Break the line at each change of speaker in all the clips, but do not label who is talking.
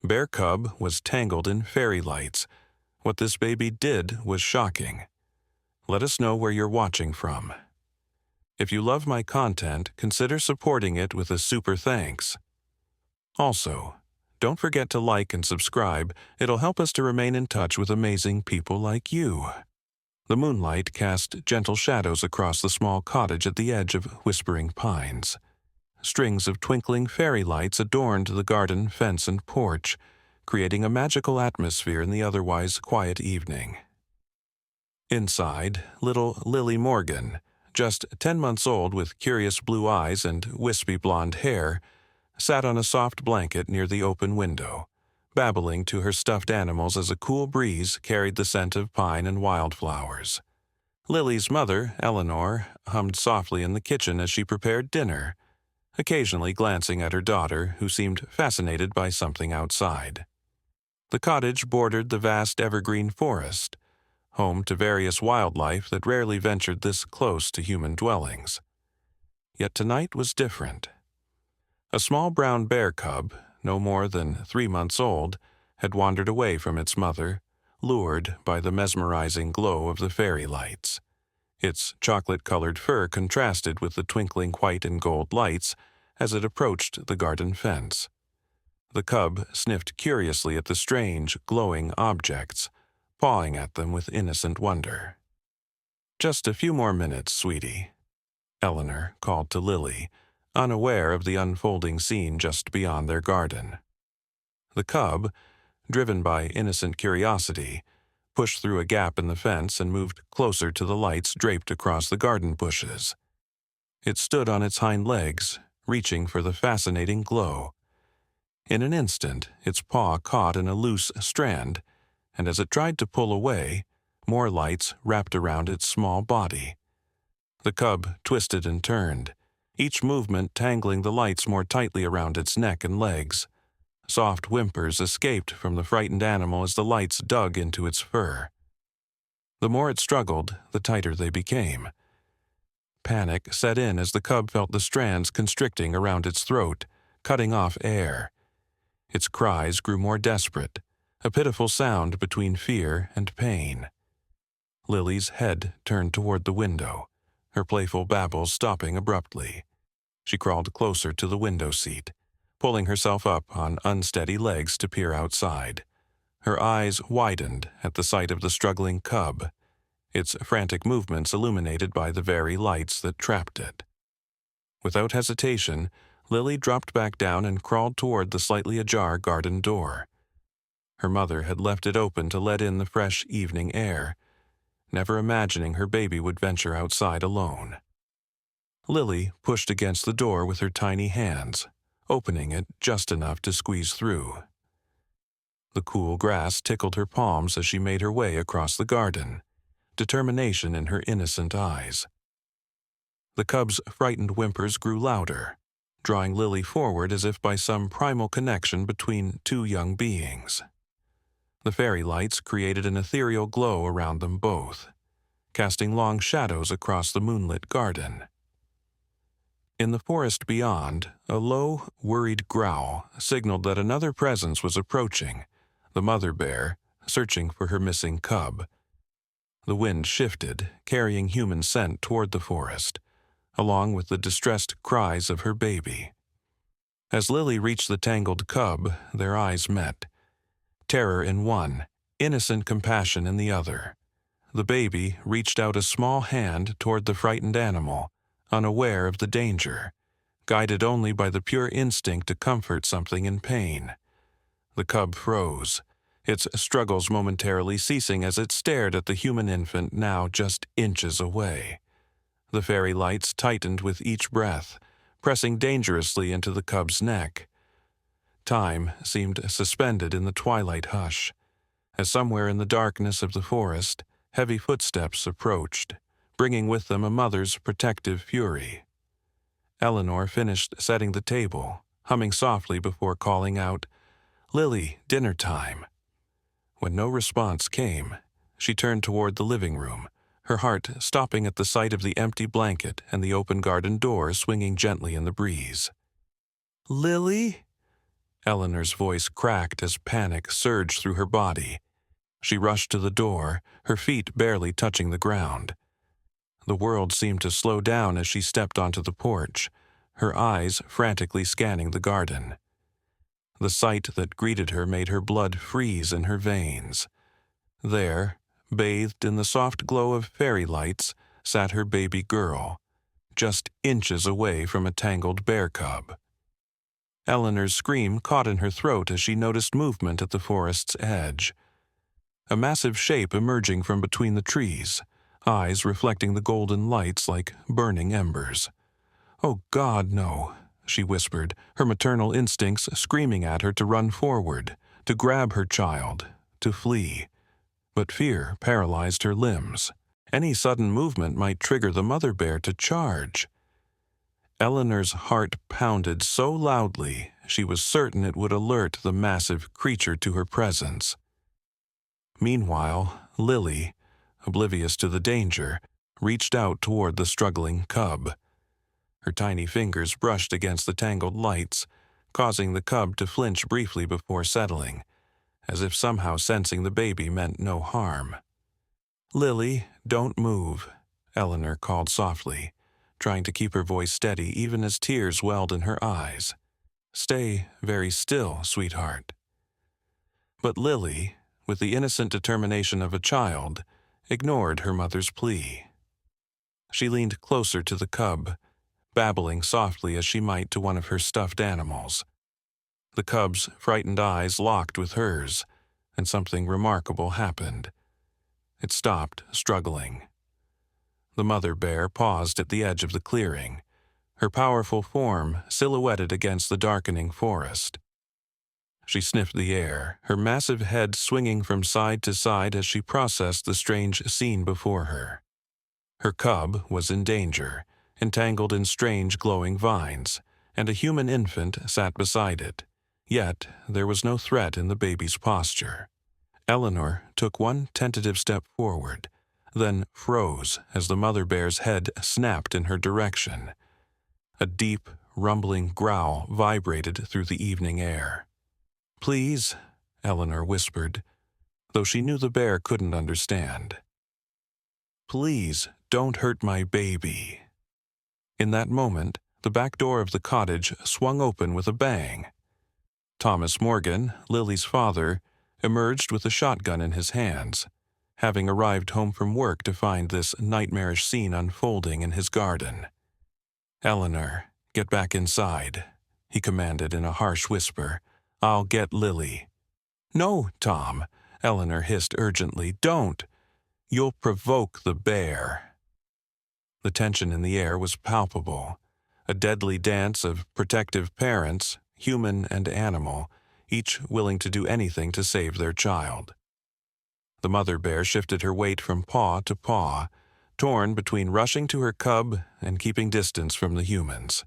Bear cub was tangled in fairy lights. What this baby did was shocking. Let us know where you're watching from. If you love my content, consider supporting it with a super thanks. Also, don't forget to like and subscribe. It'll help us to remain in touch with amazing people like you. The moonlight cast gentle shadows across the small cottage at the edge of whispering pines. Strings of twinkling fairy lights adorned the garden, fence, and porch, creating a magical atmosphere in the otherwise quiet evening. Inside, little Lily Morgan, just 10 months old with curious blue eyes and wispy blonde hair, sat on a soft blanket near the open window, babbling to her stuffed animals as a cool breeze carried the scent of pine and wildflowers. Lily's mother, Eleanor, hummed softly in the kitchen as she prepared dinner, occasionally glancing at her daughter, who seemed fascinated by something outside. The cottage bordered the vast evergreen forest, home to various wildlife that rarely ventured this close to human dwellings. Yet tonight was different. A small brown bear cub, no more than 3 months old, had wandered away from its mother, lured by the mesmerizing glow of the fairy lights. Its chocolate-colored fur contrasted with the twinkling white and gold lights as it approached the garden fence. The cub sniffed curiously at the strange, glowing objects, pawing at them with innocent wonder. "Just a few more minutes, sweetie," Eleanor called to Lily, unaware of the unfolding scene just beyond their garden. The cub, driven by innocent curiosity, pushed through a gap in the fence and moved closer to the lights draped across the garden bushes. It stood on its hind legs, reaching for the fascinating glow. In an instant, its paw caught in a loose strand, and as it tried to pull away, more lights wrapped around its small body. The cub twisted and turned, each movement tangling the lights more tightly around its neck and legs. Soft whimpers escaped from the frightened animal as the lights dug into its fur. The more it struggled, the tighter they became. Panic set in as the cub felt the strands constricting around its throat, cutting off air. Its cries grew more desperate, a pitiful sound between fear and pain. Lily's head turned toward the window, her playful babble stopping abruptly. She crawled closer to the window seat, pulling herself up on unsteady legs to peer outside. Her eyes widened at the sight of the struggling cub, its frantic movements illuminated by the very lights that trapped it. Without hesitation, Lily dropped back down and crawled toward the slightly ajar garden door. Her mother had left it open to let in the fresh evening air, never imagining her baby would venture outside alone. Lily pushed against the door with her tiny hands, opening it just enough to squeeze through. The cool grass tickled her palms as she made her way across the garden, determination in her innocent eyes. The cub's frightened whimpers grew louder, drawing Lily forward as if by some primal connection between two young beings. The fairy lights created an ethereal glow around them both, casting long shadows across the moonlit garden. In the forest beyond, a low, worried growl signaled that another presence was approaching, the mother bear, searching for her missing cub. The wind shifted, carrying human scent toward the forest, along with the distressed cries of her baby. As Lily reached the tangled cub, their eyes met. Terror in one, innocent compassion in the other. The baby reached out a small hand toward the frightened animal, unaware of the danger, guided only by the pure instinct to comfort something in pain. The cub froze, its struggles momentarily ceasing as it stared at the human infant now just inches away. The fairy lights tightened with each breath, pressing dangerously into the cub's neck. Time seemed suspended in the twilight hush, as somewhere in the darkness of the forest, heavy footsteps approached, bringing with them a mother's protective fury. Eleanor finished setting the table, humming softly before calling out, "Lily, dinner time." When no response came, she turned toward the living room, her heart stopping at the sight of the empty blanket and the open garden door swinging gently in the breeze. "Lily?" Eleanor's voice cracked as panic surged through her body. She rushed to the door, her feet barely touching the ground. The world seemed to slow down as she stepped onto the porch, her eyes frantically scanning the garden. The sight that greeted her made her blood freeze in her veins. There, bathed in the soft glow of fairy lights, sat her baby girl, just inches away from a tangled bear cub. Eleanor's scream caught in her throat as she noticed movement at the forest's edge. A massive shape emerging from between the trees, eyes reflecting the golden lights like burning embers. "Oh God, no," she whispered, her maternal instincts screaming at her to run forward, to grab her child, to flee. But fear paralyzed her limbs. Any sudden movement might trigger the mother bear to charge. Eleanor's heart pounded so loudly she was certain it would alert the massive creature to her presence. Meanwhile, Lily, oblivious to the danger, reached out toward the struggling cub. Her tiny fingers brushed against the tangled lights, causing the cub to flinch briefly before settling, as if somehow sensing the baby meant no harm. "Lily, don't move," Eleanor called softly, trying to keep her voice steady even as tears welled in her eyes. "Stay very still, sweetheart." But Lily, with the innocent determination of a child, ignored her mother's plea. She leaned closer to the cub, babbling softly as she might to one of her stuffed animals. The cub's frightened eyes locked with hers, and something remarkable happened. It stopped struggling. The mother bear paused at the edge of the clearing, her powerful form silhouetted against the darkening forest. She sniffed the air, her massive head swinging from side to side as she processed the strange scene before her. Her cub was in danger, entangled in strange glowing vines, and a human infant sat beside it. Yet there was no threat in the baby's posture. Eleanor took one tentative step forward, then froze as the mother bear's head snapped in her direction. A deep, rumbling growl vibrated through the evening air. "Please," Eleanor whispered, though she knew the bear couldn't understand. "Please, don't hurt my baby." In that moment, the back door of the cottage swung open with a bang. Thomas Morgan, Lily's father, emerged with a shotgun in his hands, having arrived home from work to find this nightmarish scene unfolding in his garden. "Eleanor, get back inside," he commanded in a harsh whisper. "I'll get Lily." "No, Tom," Eleanor hissed urgently. "Don't. You'll provoke the bear." The tension in the air was palpable, a deadly dance of protective parents, human and animal, each willing to do anything to save their child. The mother bear shifted her weight from paw to paw, torn between rushing to her cub and keeping distance from the humans.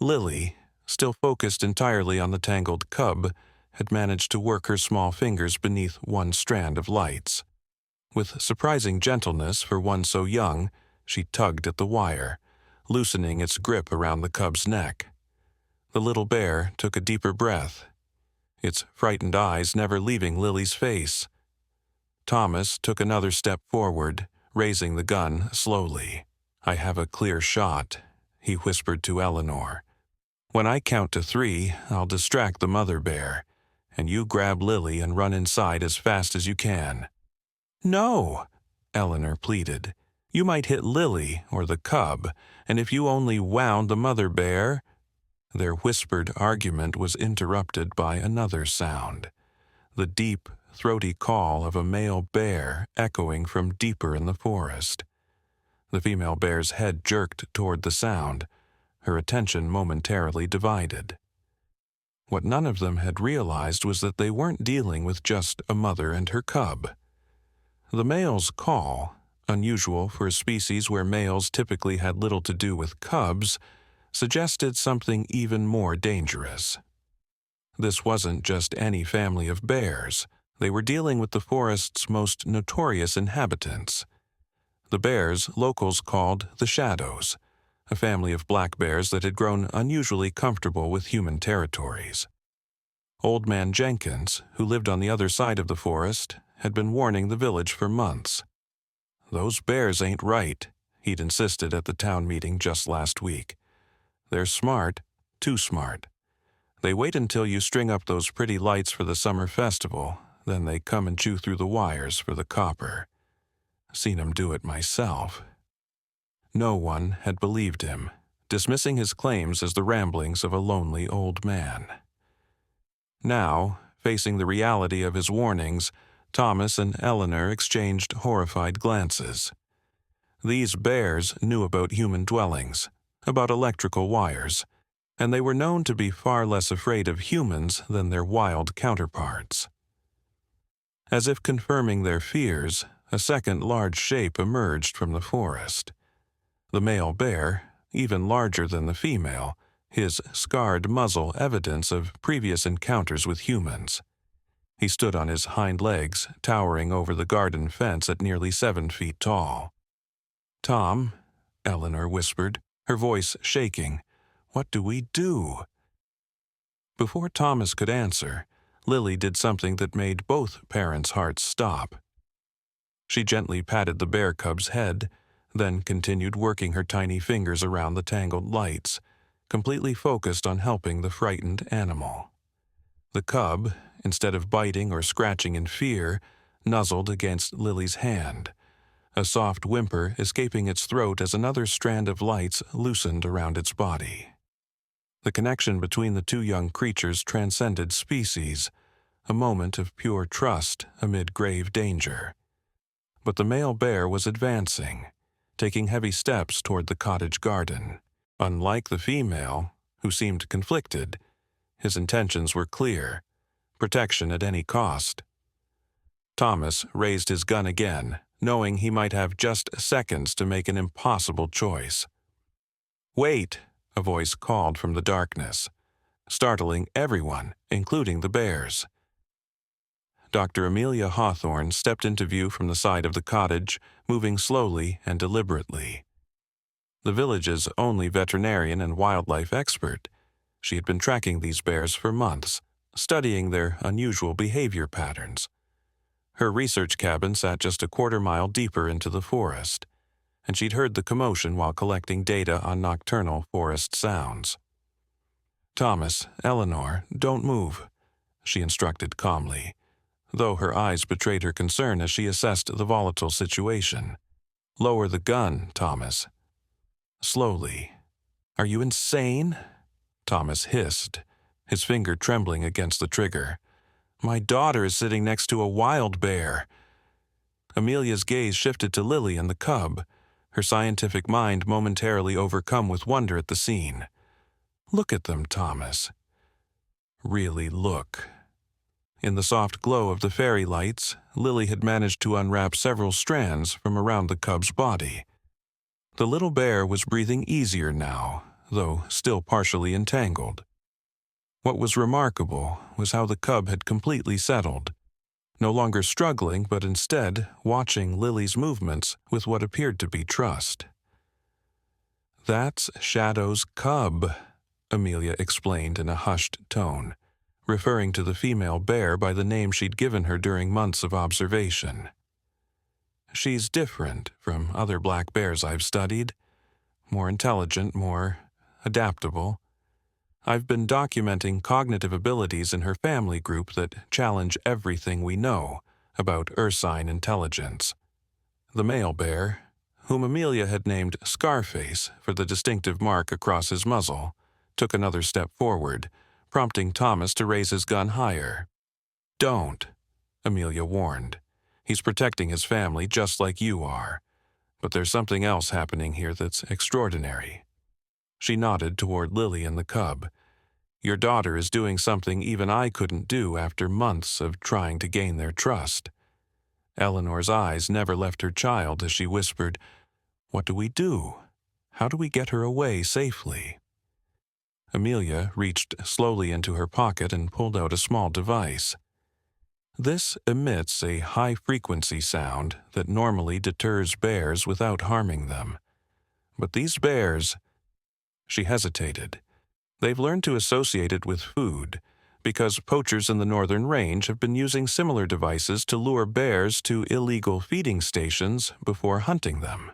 Lily, still focused entirely on the tangled cub, had managed to work her small fingers beneath one strand of lights. With surprising gentleness for one so young, she tugged at the wire, loosening its grip around the cub's neck. The little bear took a deeper breath, its frightened eyes never leaving Lily's face. Thomas took another step forward, raising the gun slowly. "I have a clear shot," he whispered to Eleanor. "When I count to 3, I'll distract the mother bear, and you grab Lily and run inside as fast as you can." "No," Eleanor pleaded. "You might hit Lily or the cub, and if you only wound the mother bear—" Their whispered argument was interrupted by another sound, the deep, throaty call of a male bear echoing from deeper in the forest. The female bear's head jerked toward the sound, her attention momentarily divided. What none of them had realized was that they weren't dealing with just a mother and her cub. The male's call, unusual for a species where males typically had little to do with cubs, suggested something even more dangerous. This wasn't just any family of bears. They were dealing with the forest's most notorious inhabitants. The bears locals called the Shadows, a family of black bears that had grown unusually comfortable with human territories. Old Man Jenkins, who lived on the other side of the forest, had been warning the village for months. "Those bears ain't right," he'd insisted at the town meeting just last week. "They're smart, too smart. They wait until you string up those pretty lights for the summer festival, then they come and chew through the wires for the copper. Seen 'em do it myself." No one had believed him, dismissing his claims as the ramblings of a lonely old man. Now, facing the reality of his warnings, Thomas and Eleanor exchanged horrified glances. These bears knew about human dwellings, about electrical wires, and they were known to be far less afraid of humans than their wild counterparts. As if confirming their fears, a second large shape emerged from the forest. The male bear, even larger than the female, his scarred muzzle evidence of previous encounters with humans. He stood on his hind legs, towering over the garden fence at nearly 7 feet tall. "Tom," Eleanor whispered, her voice shaking, "what do we do?" Before Thomas could answer, Lily did something that made both parents' hearts stop. She gently patted the bear cub's head, then continued working her tiny fingers around the tangled lights, completely focused on helping the frightened animal. The cub, instead of biting or scratching in fear, nuzzled against Lily's hand, a soft whimper escaping its throat as another strand of lights loosened around its body. The connection between the two young creatures transcended species, a moment of pure trust amid grave danger. But the male bear was advancing, taking heavy steps toward the cottage garden. Unlike the female, who seemed conflicted, his intentions were clear: protection at any cost. Thomas raised his gun again, knowing he might have just seconds to make an impossible choice. "Wait!" a voice called from the darkness, startling everyone, including the bears. Dr. Amelia Hawthorne stepped into view from the side of the cottage, moving slowly and deliberately. The village's only veterinarian and wildlife expert, she had been tracking these bears for months, studying their unusual behavior patterns. Her research cabin sat just a quarter-mile deeper into the forest, and she'd heard the commotion while collecting data on nocturnal forest sounds. "Thomas, Eleanor, don't move," she instructed calmly, though her eyes betrayed her concern as she assessed the volatile situation. "Lower the gun, Thomas." Slowly. "Are you insane?" Thomas hissed, his finger trembling against the trigger. "My daughter is sitting next to a wild bear." Amelia's gaze shifted to Lily and the cub, her scientific mind momentarily overcome with wonder at the scene. "Look at them, Thomas." Really look. In the soft glow of the fairy lights, Lily had managed to unwrap several strands from around the cub's body. The little bear was breathing easier now, though still partially entangled. What was remarkable was how the cub had completely settled, no longer struggling but instead watching Lily's movements with what appeared to be trust. "That's Shadow's cub," Amelia explained in a hushed tone, referring to the female bear by the name she'd given her during months of observation. "She's different from other black bears I've studied, more intelligent, more adaptable. I've been documenting cognitive abilities in her family group that challenge everything we know about ursine intelligence." The male bear, whom Amelia had named Scarface for the distinctive mark across his muzzle, took another step forward, prompting Thomas to raise his gun higher. "Don't," Amelia warned. "He's protecting his family just like you are. But there's something else happening here that's extraordinary." She nodded toward Lily and the cub. "Your daughter is doing something even I couldn't do after months of trying to gain their trust." Eleanor's eyes never left her child as she whispered, "What do we do? How do we get her away safely?" Amelia reached slowly into her pocket and pulled out a small device. This emits a high-frequency sound that normally deters bears without harming them. But these bears... She hesitated. "They've learned to associate it with food, because poachers in the northern range have been using similar devices to lure bears to illegal feeding stations before hunting them.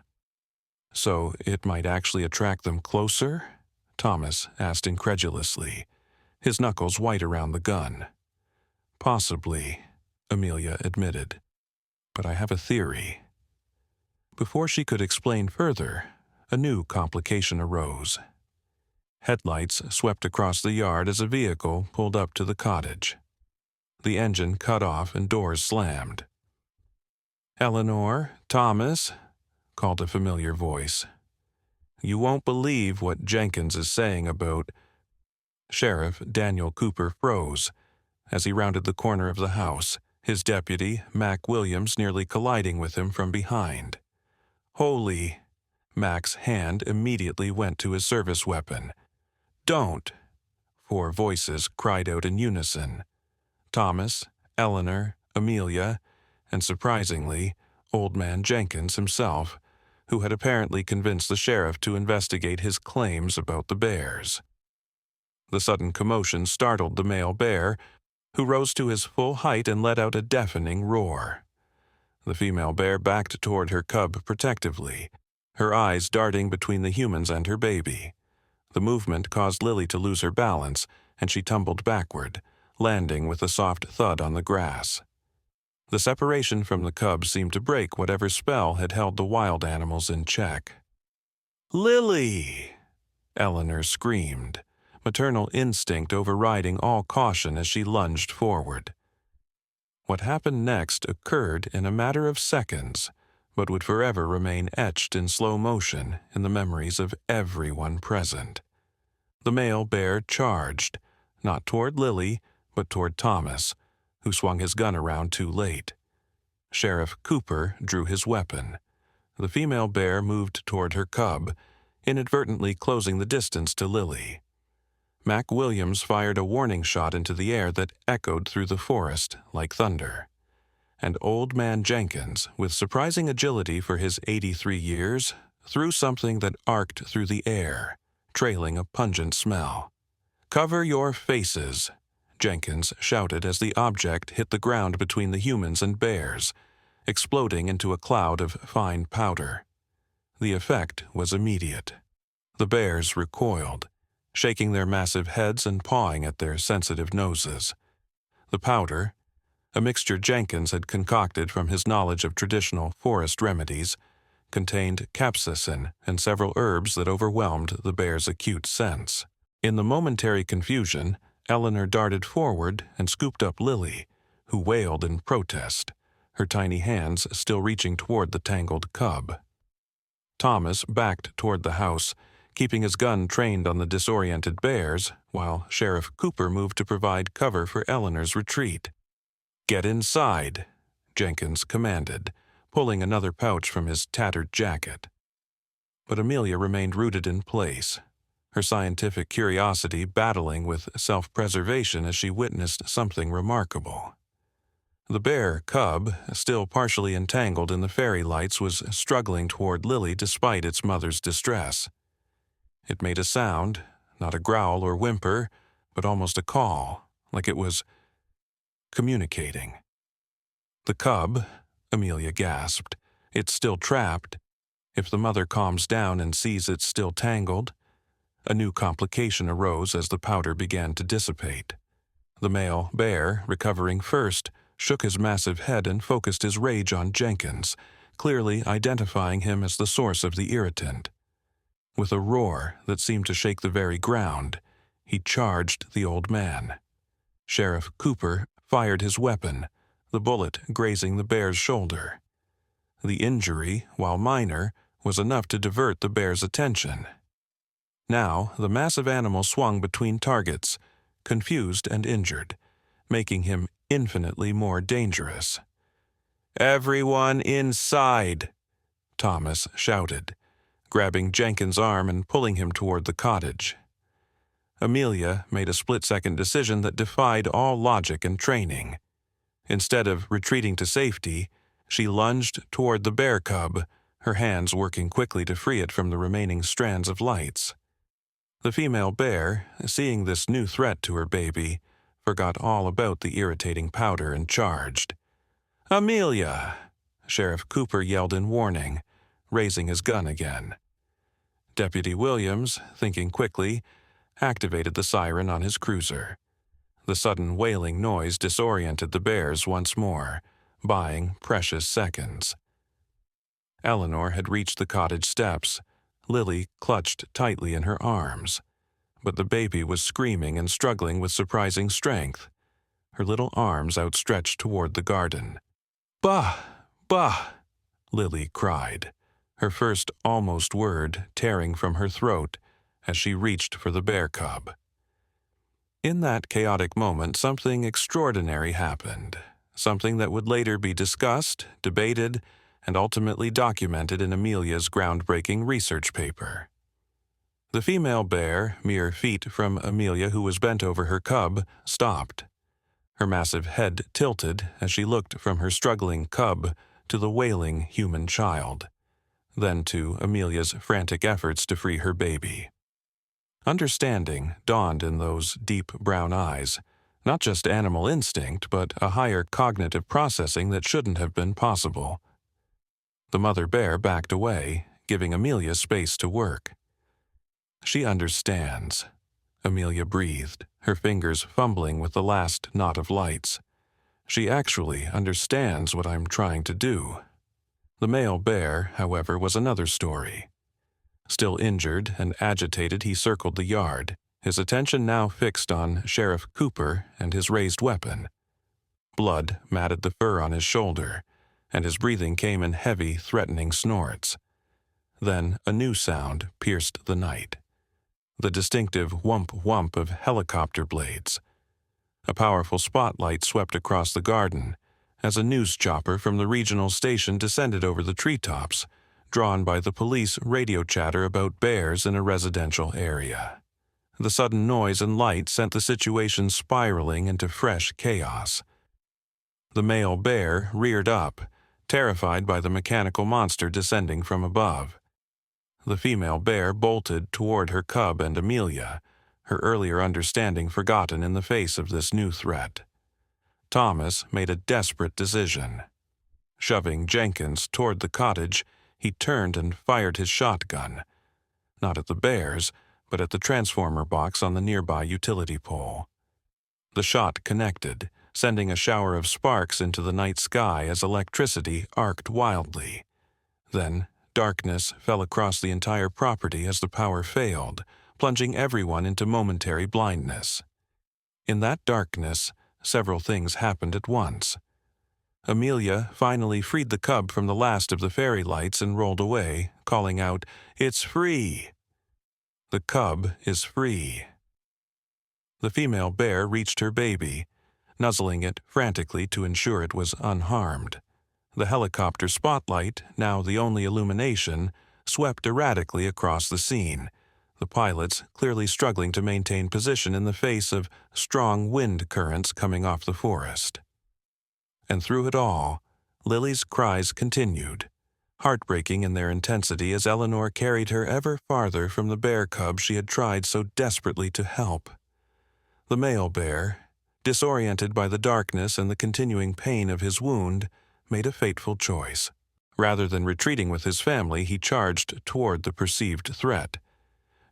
So it might actually attract them closer? Thomas asked incredulously, his knuckles white around the gun. Possibly, Amelia admitted, but I have a theory. Before she could explain further, a new complication arose. Headlights swept across the yard as a vehicle pulled up to the cottage. The engine cut off and doors slammed. "Eleanor, Thomas," called a familiar voice. "You won't believe what Jenkins is saying about—" Sheriff Daniel Cooper froze as he rounded the corner of the house, his deputy, Mac Williams, nearly colliding with him from behind. "Holy—" Mac's hand immediately went to his service weapon. "Don't!" 4 voices cried out in unison. Thomas, Eleanor, Amelia, and surprisingly, Old Man Jenkins himself, who had apparently convinced the sheriff to investigate his claims about the bears. The sudden commotion startled the male bear, who rose to his full height and let out a deafening roar. The female bear backed toward her cub protectively, her eyes darting between the humans and her baby. The movement caused Lily to lose her balance, and she tumbled backward, landing with a soft thud on the grass. The separation from the cub seemed to break whatever spell had held the wild animals in check. "Lily!" Eleanor screamed, maternal instinct overriding all caution as she lunged forward. What happened next occurred in a matter of seconds, but would forever remain etched in slow motion in the memories of everyone present. The male bear charged, not toward Lily, but toward Thomas, who swung his gun around too late. Sheriff Cooper drew his weapon. The female bear moved toward her cub, inadvertently closing the distance to Lily. Mac Williams fired a warning shot into the air that echoed through the forest like thunder. And Old Man Jenkins, with surprising agility for his 83 years, threw something that arced through the air, trailing a pungent smell. "Cover your faces," Jenkins shouted as the object hit the ground between the humans and bears, exploding into a cloud of fine powder. The effect was immediate. The bears recoiled, shaking their massive heads and pawing at their sensitive noses. The powder, a mixture Jenkins had concocted from his knowledge of traditional forest remedies, contained capsaicin and several herbs that overwhelmed the bear's acute sense. In the momentary confusion, Eleanor darted forward and scooped up Lily, who wailed in protest, her tiny hands still reaching toward the tangled cub. Thomas backed toward the house, keeping his gun trained on the disoriented bears, while Sheriff Cooper moved to provide cover for Eleanor's retreat. "Get inside," Jenkins commanded, pulling another pouch from his tattered jacket. But Amelia remained rooted in place, her scientific curiosity battling with self-preservation as she witnessed something remarkable. The bear cub, still partially entangled in the fairy lights, was struggling toward Lily despite its mother's distress. It made a sound, not a growl or whimper, but almost a call, like it was communicating. "The cub," Amelia gasped. "It's still trapped. If the mother calms down and sees it's still tangled—" A new complication arose as the powder began to dissipate. The male bear, recovering first, shook his massive head and focused his rage on Jenkins, clearly identifying him as the source of the irritant. With a roar that seemed to shake the very ground, he charged the old man. Sheriff Cooper fired his weapon, the bullet grazing the bear's shoulder. The injury, while minor, was enough to divert the bear's attention. Now, the massive animal swung between targets, confused and injured, making him infinitely more dangerous. "Everyone inside!" Thomas shouted, grabbing Jenkins' arm and pulling him toward the cottage. Amelia made a split-second decision that defied all logic and training. Instead of retreating to safety, she lunged toward the bear cub, her hands working quickly to free it from the remaining strands of lights. The female bear, seeing this new threat to her baby, forgot all about the irritating powder and charged. "Amelia!" Sheriff Cooper yelled in warning, raising his gun again. Deputy Williams, thinking quickly, activated the siren on his cruiser. The sudden wailing noise disoriented the bears once more, buying precious seconds. Eleanor had reached the cottage steps, Lily clutched tightly in her arms. But the baby was screaming and struggling with surprising strength, her little arms outstretched toward the garden. "Bah! Bah!" Lily cried, her first almost word tearing from her throat as she reached for the bear cub. In that chaotic moment, something extraordinary happened, something that would later be discussed, debated, and ultimately documented in Amelia's groundbreaking research paper. The female bear, mere feet from Amelia, who was bent over her cub, stopped. Her massive head tilted as she looked from her struggling cub to the wailing human child, then to Amelia's frantic efforts to free her baby. Understanding dawned in those deep brown eyes, not just animal instinct, but a higher cognitive processing that shouldn't have been possible. The mother bear backed away, giving Amelia space to work. "She understands," Amelia breathed, her fingers fumbling with the last knot of lights. "She actually understands what I'm trying to do." The male bear, however, was another story. Still injured and agitated, he circled the yard, his attention now fixed on Sheriff Cooper and his raised weapon. Blood matted the fur on his shoulder, and his breathing came in heavy, threatening snorts. Then a new sound pierced the night. The distinctive whump-whump of helicopter blades. A powerful spotlight swept across the garden as a news chopper from the regional station descended over the treetops, drawn by the police radio chatter about bears in a residential area. The sudden noise and light sent the situation spiraling into fresh chaos. The male bear reared up, terrified by the mechanical monster descending from above. The female bear bolted toward her cub and Amelia, her earlier understanding forgotten in the face of this new threat. Thomas made a desperate decision. Shoving Jenkins toward the cottage, he turned and fired his shotgun, not at the bears, but at the transformer box on the nearby utility pole. The shot connected, sending a shower of sparks into the night sky as electricity arced wildly. Then, darkness fell across the entire property as the power failed, plunging everyone into momentary blindness. In that darkness, several things happened at once. Amelia finally freed the cub from the last of the fairy lights and rolled away, calling out, "It's free!" The cub is free. The female bear reached her baby, nuzzling it frantically to ensure it was unharmed. The helicopter spotlight, now the only illumination, swept erratically across the scene, the pilots clearly struggling to maintain position in the face of strong wind currents coming off the forest. And through it all, Lily's cries continued, heartbreaking in their intensity as Eleanor carried her ever farther from the bear cub she had tried so desperately to help. The male bear, disoriented by the darkness and the continuing pain of his wound, made a fateful choice. Rather than retreating with his family, he charged toward the perceived threat.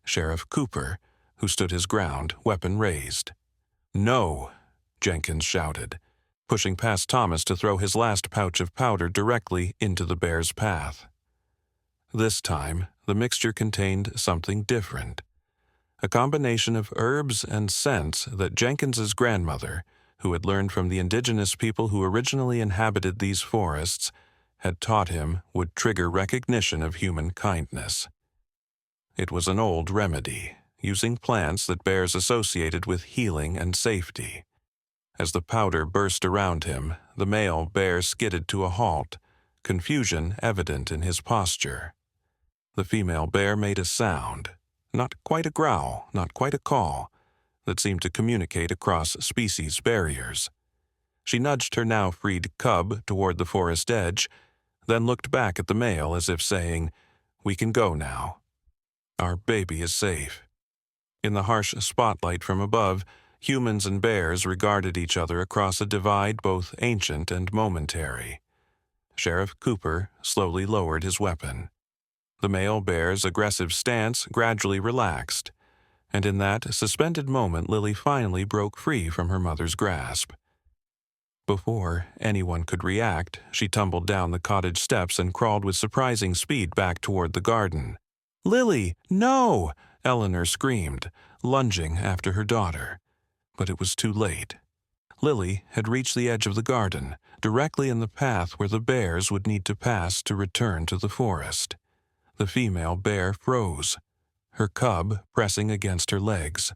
Sheriff Cooper, who stood his ground, weapon raised. "No!" Jenkins shouted, pushing past Thomas to throw his last pouch of powder directly into the bear's path. This time, the mixture contained something different. A combination of herbs and scents that Jenkins's grandmother, who had learned from the indigenous people who originally inhabited these forests, had taught him would trigger recognition of human kindness. It was an old remedy, using plants that bears associated with healing and safety. As the powder burst around him, the male bear skidded to a halt, confusion evident in his posture. The female bear made a sound, not quite a growl, not quite a call, that seemed to communicate across species barriers. She nudged her now freed cub toward the forest edge, then looked back at the male as if saying, "We can go now. Our baby is safe." In the harsh spotlight from above, Humans and bears regarded each other across a divide both ancient and momentary. Sheriff Cooper slowly lowered his weapon. The male bear's aggressive stance gradually relaxed, and in that suspended moment Lily finally broke free from her mother's grasp. Before anyone could react, she tumbled down the cottage steps and crawled with surprising speed back toward the garden. "Lily, no!" Eleanor screamed, lunging after her daughter. But it was too late. Lily had reached the edge of the garden, directly in the path where the bears would need to pass to return to the forest. The female bear froze, her cub pressing against her legs.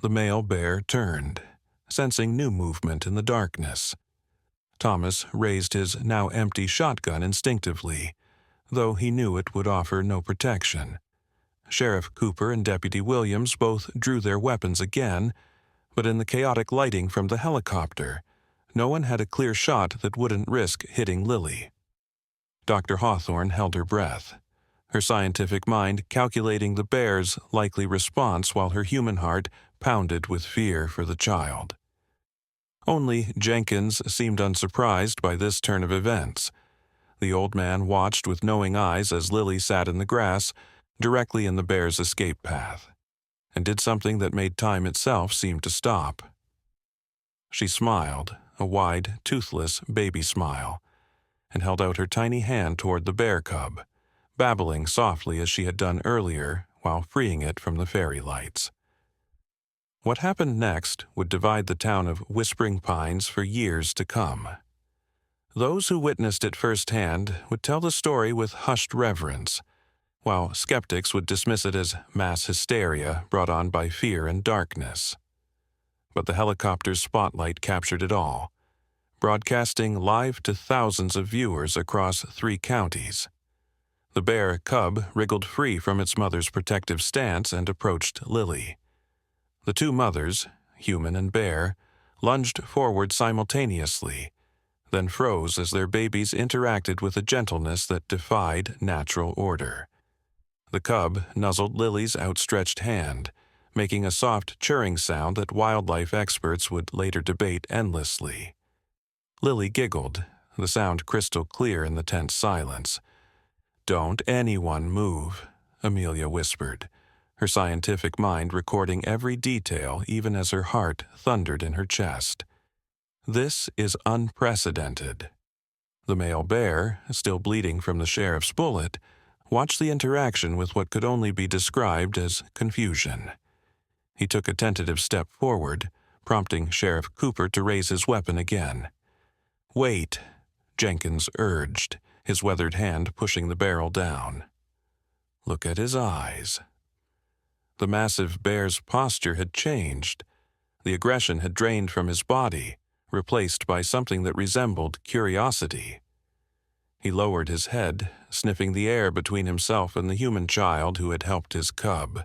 The male bear turned, sensing new movement in the darkness. Thomas raised his now empty shotgun instinctively, though he knew it would offer no protection. Sheriff Cooper and Deputy Williams both drew their weapons again, but in the chaotic lighting from the helicopter, no one had a clear shot that wouldn't risk hitting Lily. Dr. Hawthorne held her breath, her scientific mind calculating the bear's likely response while her human heart pounded with fear for the child. Only Jenkins seemed unsurprised by this turn of events. The old man watched with knowing eyes as Lily sat in the grass, directly in the bear's escape path, and did something that made time itself seem to stop. She smiled, a wide, toothless baby smile, and held out her tiny hand toward the bear cub, babbling softly as she had done earlier while freeing it from the fairy lights. What happened next would divide the town of Whispering Pines for years to come. Those who witnessed it firsthand would tell the story with hushed reverence, while skeptics would dismiss it as mass hysteria brought on by fear and darkness. But the helicopter's spotlight captured it all, broadcasting live to thousands of viewers across 3 counties. The bear cub wriggled free from its mother's protective stance and approached Lily. The 2 mothers, human and bear, lunged forward simultaneously, then froze as their babies interacted with a gentleness that defied natural order. The cub nuzzled Lily's outstretched hand, making a soft churring sound that wildlife experts would later debate endlessly. Lily giggled, the sound crystal clear in the tense silence. "Don't anyone move," Amelia whispered, her scientific mind recording every detail even as her heart thundered in her chest. "This is unprecedented." The male bear, still bleeding from the sheriff's bullet, watched the interaction with what could only be described as confusion. He took a tentative step forward, prompting Sheriff Cooper to raise his weapon again. "Wait," Jenkins urged, his weathered hand pushing the barrel down. "Look at his eyes." The massive bear's posture had changed. The aggression had drained from his body, replaced by something that resembled curiosity. He lowered his head, sniffing the air between himself and the human child who had helped his cub.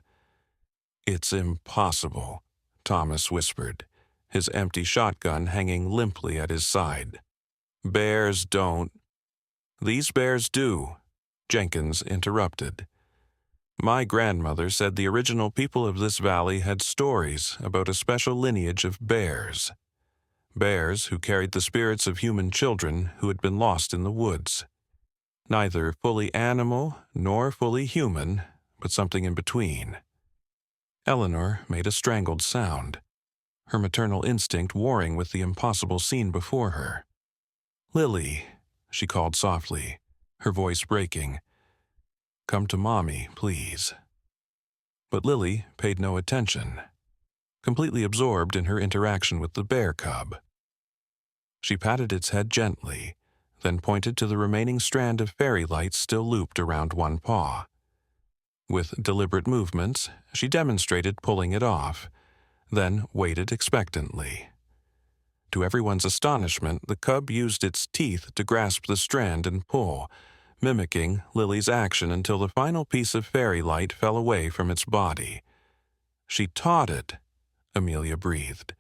"It's impossible," Thomas whispered, his empty shotgun hanging limply at his side. "Bears don't." "These bears do," Jenkins interrupted. "My grandmother said the original people of this valley had stories about a special lineage of bears. Bears who carried the spirits of human children who had been lost in the woods. Neither fully animal nor fully human, but something in between." Eleanor made a strangled sound, her maternal instinct warring with the impossible scene before her. "Lily," she called softly, her voice breaking. "Come to Mommy, please." But Lily paid no attention, completely absorbed in her interaction with the bear cub. She patted its head gently, then pointed to the remaining strand of fairy lights still looped around one paw. With deliberate movements, she demonstrated pulling it off, then waited expectantly. To everyone's astonishment, the cub used its teeth to grasp the strand and pull, mimicking Lily's action until the final piece of fairy light fell away from its body. "She taught it," Amelia breathed,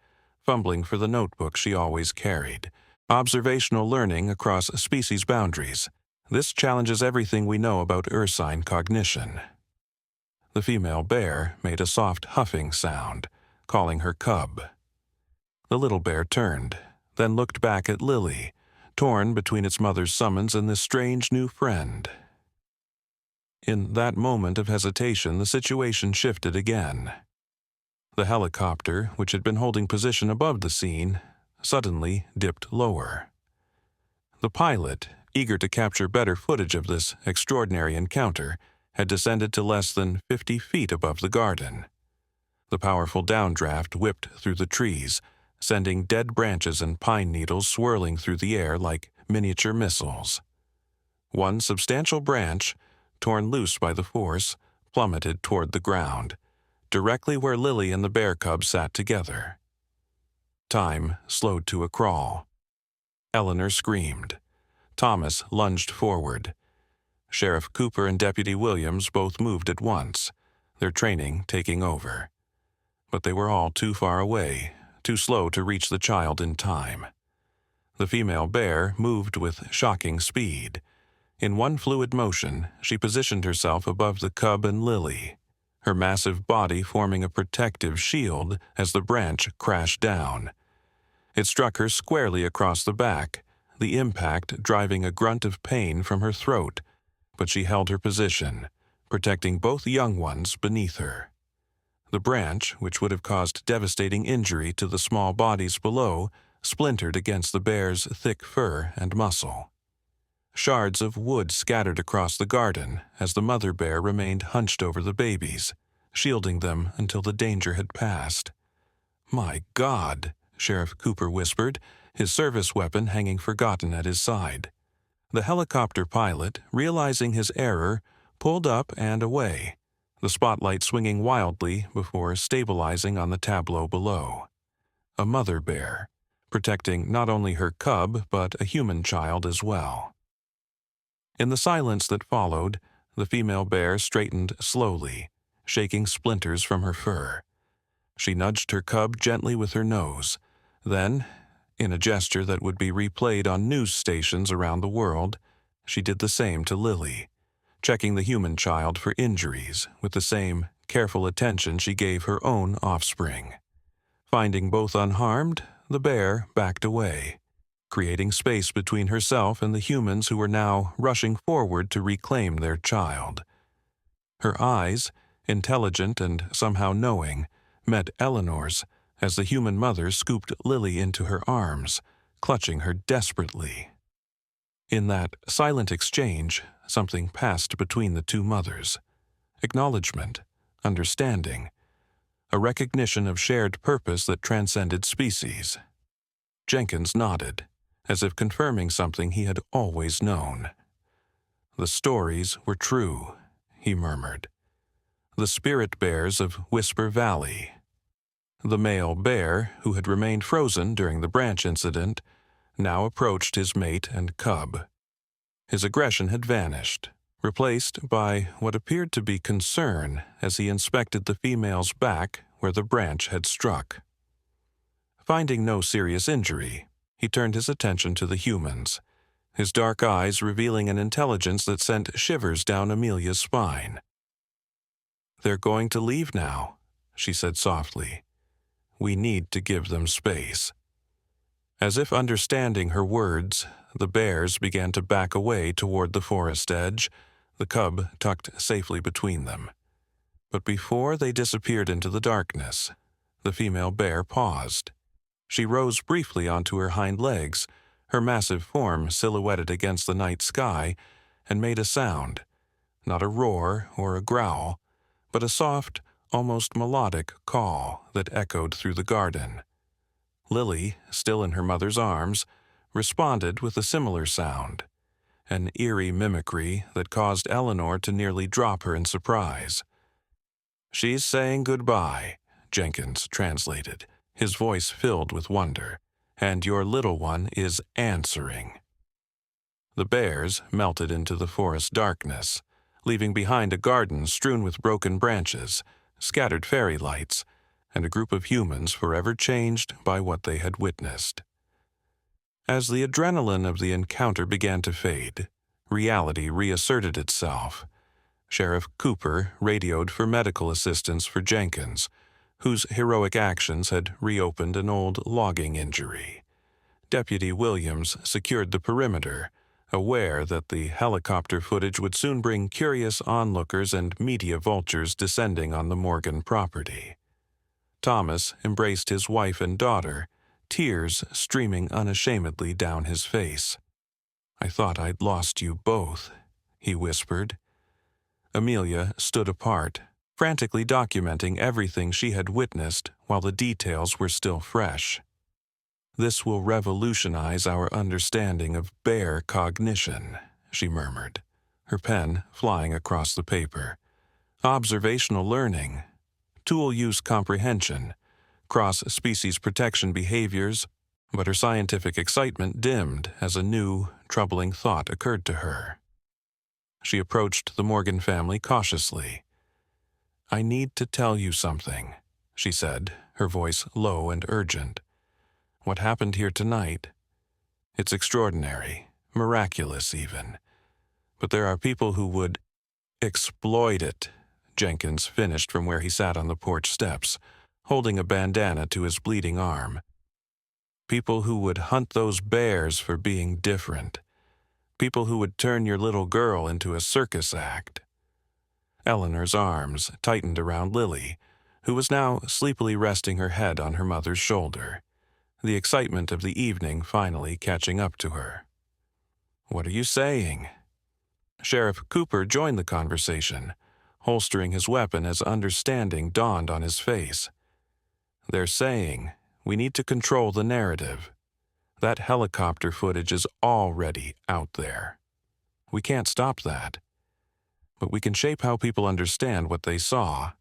fumbling for the notebook she always carried. "Observational learning across species boundaries. This challenges everything we know about ursine cognition." The female bear made a soft huffing sound, calling her cub. The little bear turned, then looked back at Lily, torn between its mother's summons and this strange new friend. In that moment of hesitation, the situation shifted again. The helicopter, which had been holding position above the scene, suddenly dipped lower. The pilot, eager to capture better footage of this extraordinary encounter, had descended to less than 50 feet above the garden. The powerful downdraft whipped through the trees, sending dead branches and pine needles swirling through the air like miniature missiles. One substantial branch, torn loose by the force, plummeted toward the ground, directly where Lily and the bear cub sat together. Time slowed to a crawl. Eleanor screamed. Thomas lunged forward. Sheriff Cooper and Deputy Williams both moved at once, their training taking over. But they were all too far away, too slow to reach the child in time. The female bear moved with shocking speed. In one fluid motion, she positioned herself above the cub and Lily, her massive body forming a protective shield as the branch crashed down. It struck her squarely across the back, the impact driving a grunt of pain from her throat, but she held her position, protecting both young ones beneath her. The branch, which would have caused devastating injury to the small bodies below, splintered against the bear's thick fur and muscle. Shards of wood scattered across the garden as the mother bear remained hunched over the babies, shielding them until the danger had passed. "My God," Sheriff Cooper whispered, his service weapon hanging forgotten at his side. The helicopter pilot, realizing his error, pulled up and away, the spotlight swinging wildly before stabilizing on the tableau below. A mother bear, protecting not only her cub but a human child as well. In the silence that followed, the female bear straightened slowly, shaking splinters from her fur. She nudged her cub gently with her nose. Then, in a gesture that would be replayed on news stations around the world, she did the same to Lily, checking the human child for injuries with the same careful attention she gave her own offspring. Finding both unharmed, the bear backed away, creating space between herself and the humans who were now rushing forward to reclaim their child. Her eyes, intelligent and somehow knowing, met Eleanor's as the human mother scooped Lily into her arms, clutching her desperately. In that silent exchange, something passed between the two mothers. Acknowledgement, understanding, a recognition of shared purpose that transcended species. Jenkins nodded, as if confirming something he had always known. "The stories were true," he murmured. "The spirit bears of Whisper Valley." The male bear, who had remained frozen during the branch incident, now approached his mate and cub. His aggression had vanished, replaced by what appeared to be concern as he inspected the female's back where the branch had struck. Finding no serious injury, he turned his attention to the humans, his dark eyes revealing an intelligence that sent shivers down Amelia's spine. "They're going to leave now," she said softly. "We need to give them space." As if understanding her words, the bears began to back away toward the forest edge, the cub tucked safely between them. But before they disappeared into the darkness, the female bear paused. She rose briefly onto her hind legs, her massive form silhouetted against the night sky, and made a sound, not a roar or a growl, but a soft, almost melodic call that echoed through the garden. Lily, still in her mother's arms, responded with a similar sound, an eerie mimicry that caused Eleanor to nearly drop her in surprise. "She's saying goodbye," Jenkins translated, his voice filled with wonder, "and your little one is answering." The bears melted into the forest darkness, leaving behind a garden strewn with broken branches, scattered fairy lights, and a group of humans forever changed by what they had witnessed. As the adrenaline of the encounter began to fade, reality reasserted itself. Sheriff Cooper radioed for medical assistance for Jenkins, whose heroic actions had reopened an old logging injury. Deputy Williams secured the perimeter, aware that the helicopter footage would soon bring curious onlookers and media vultures descending on the Morgan property. Thomas embraced his wife and daughter, tears streaming unashamedly down his face. "I thought I'd lost you both," he whispered. Amelia stood apart, frantically documenting everything she had witnessed while the details were still fresh. "This will revolutionize our understanding of bear cognition," she murmured, her pen flying across the paper. "Observational learning, tool use comprehension, cross-species protection behaviors," but her scientific excitement dimmed as a new, troubling thought occurred to her. She approached the Morgan family cautiously. "I need to tell you something," she said, her voice low and urgent. "What happened here tonight? It's extraordinary, miraculous even. But there are people who would exploit it," Jenkins finished from where he sat on the porch steps, holding a bandana to his bleeding arm. "People who would hunt those bears for being different. People who would turn your little girl into a circus act." Eleanor's arms tightened around Lily, who was now sleepily resting her head on her mother's shoulder, the excitement of the evening finally catching up to her. "What are you saying?" Sheriff Cooper joined the conversation, holstering his weapon as understanding dawned on his face. "They're saying we need to control the narrative. That helicopter footage is already out there. We can't stop that. But we can shape how people understand what they saw."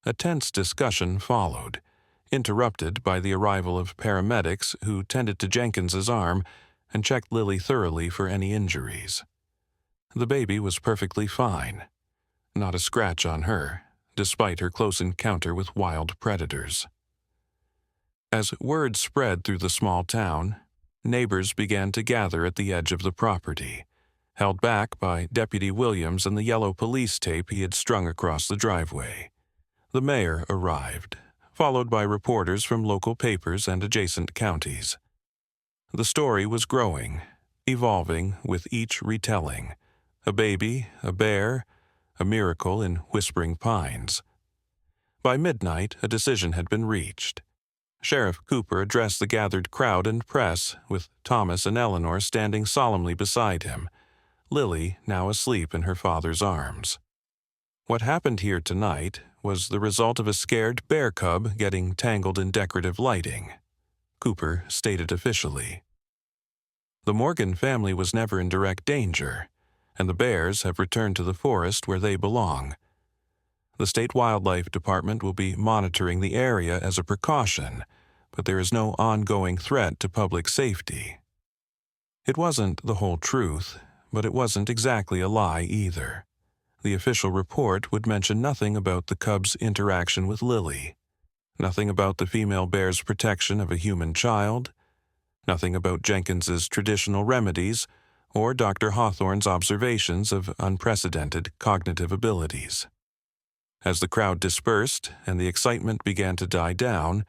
A tense discussion followed, interrupted by the arrival of paramedics who tended to Jenkins's arm and checked Lily thoroughly for any injuries. The baby was perfectly fine. Not a scratch on her, despite her close encounter with wild predators. As word spread through the small town, neighbors began to gather at the edge of the property, held back by Deputy Williams and the yellow police tape he had strung across the driveway. The mayor arrived, followed by reporters from local papers and adjacent counties. The story was growing, evolving with each retelling. A baby, a bear, a miracle in Whispering Pines. By midnight, a decision had been reached. Sheriff Cooper addressed the gathered crowd and press, with Thomas and Eleanor standing solemnly beside him, Lily now asleep in her father's arms. "What happened here tonight was the result of a scared bear cub getting tangled in decorative lighting," Cooper stated officially. "The Morgan family was never in direct danger, and the bears have returned to the forest where they belong. The State Wildlife Department will be monitoring the area as a precaution, but there is no ongoing threat to public safety." It wasn't the whole truth, but it wasn't exactly a lie either. The official report would mention nothing about the cub's interaction with Lily, nothing about the female bear's protection of a human child, nothing about Jenkins's traditional remedies, or Dr. Hawthorne's observations of unprecedented cognitive abilities. As the crowd dispersed and the excitement began to die down,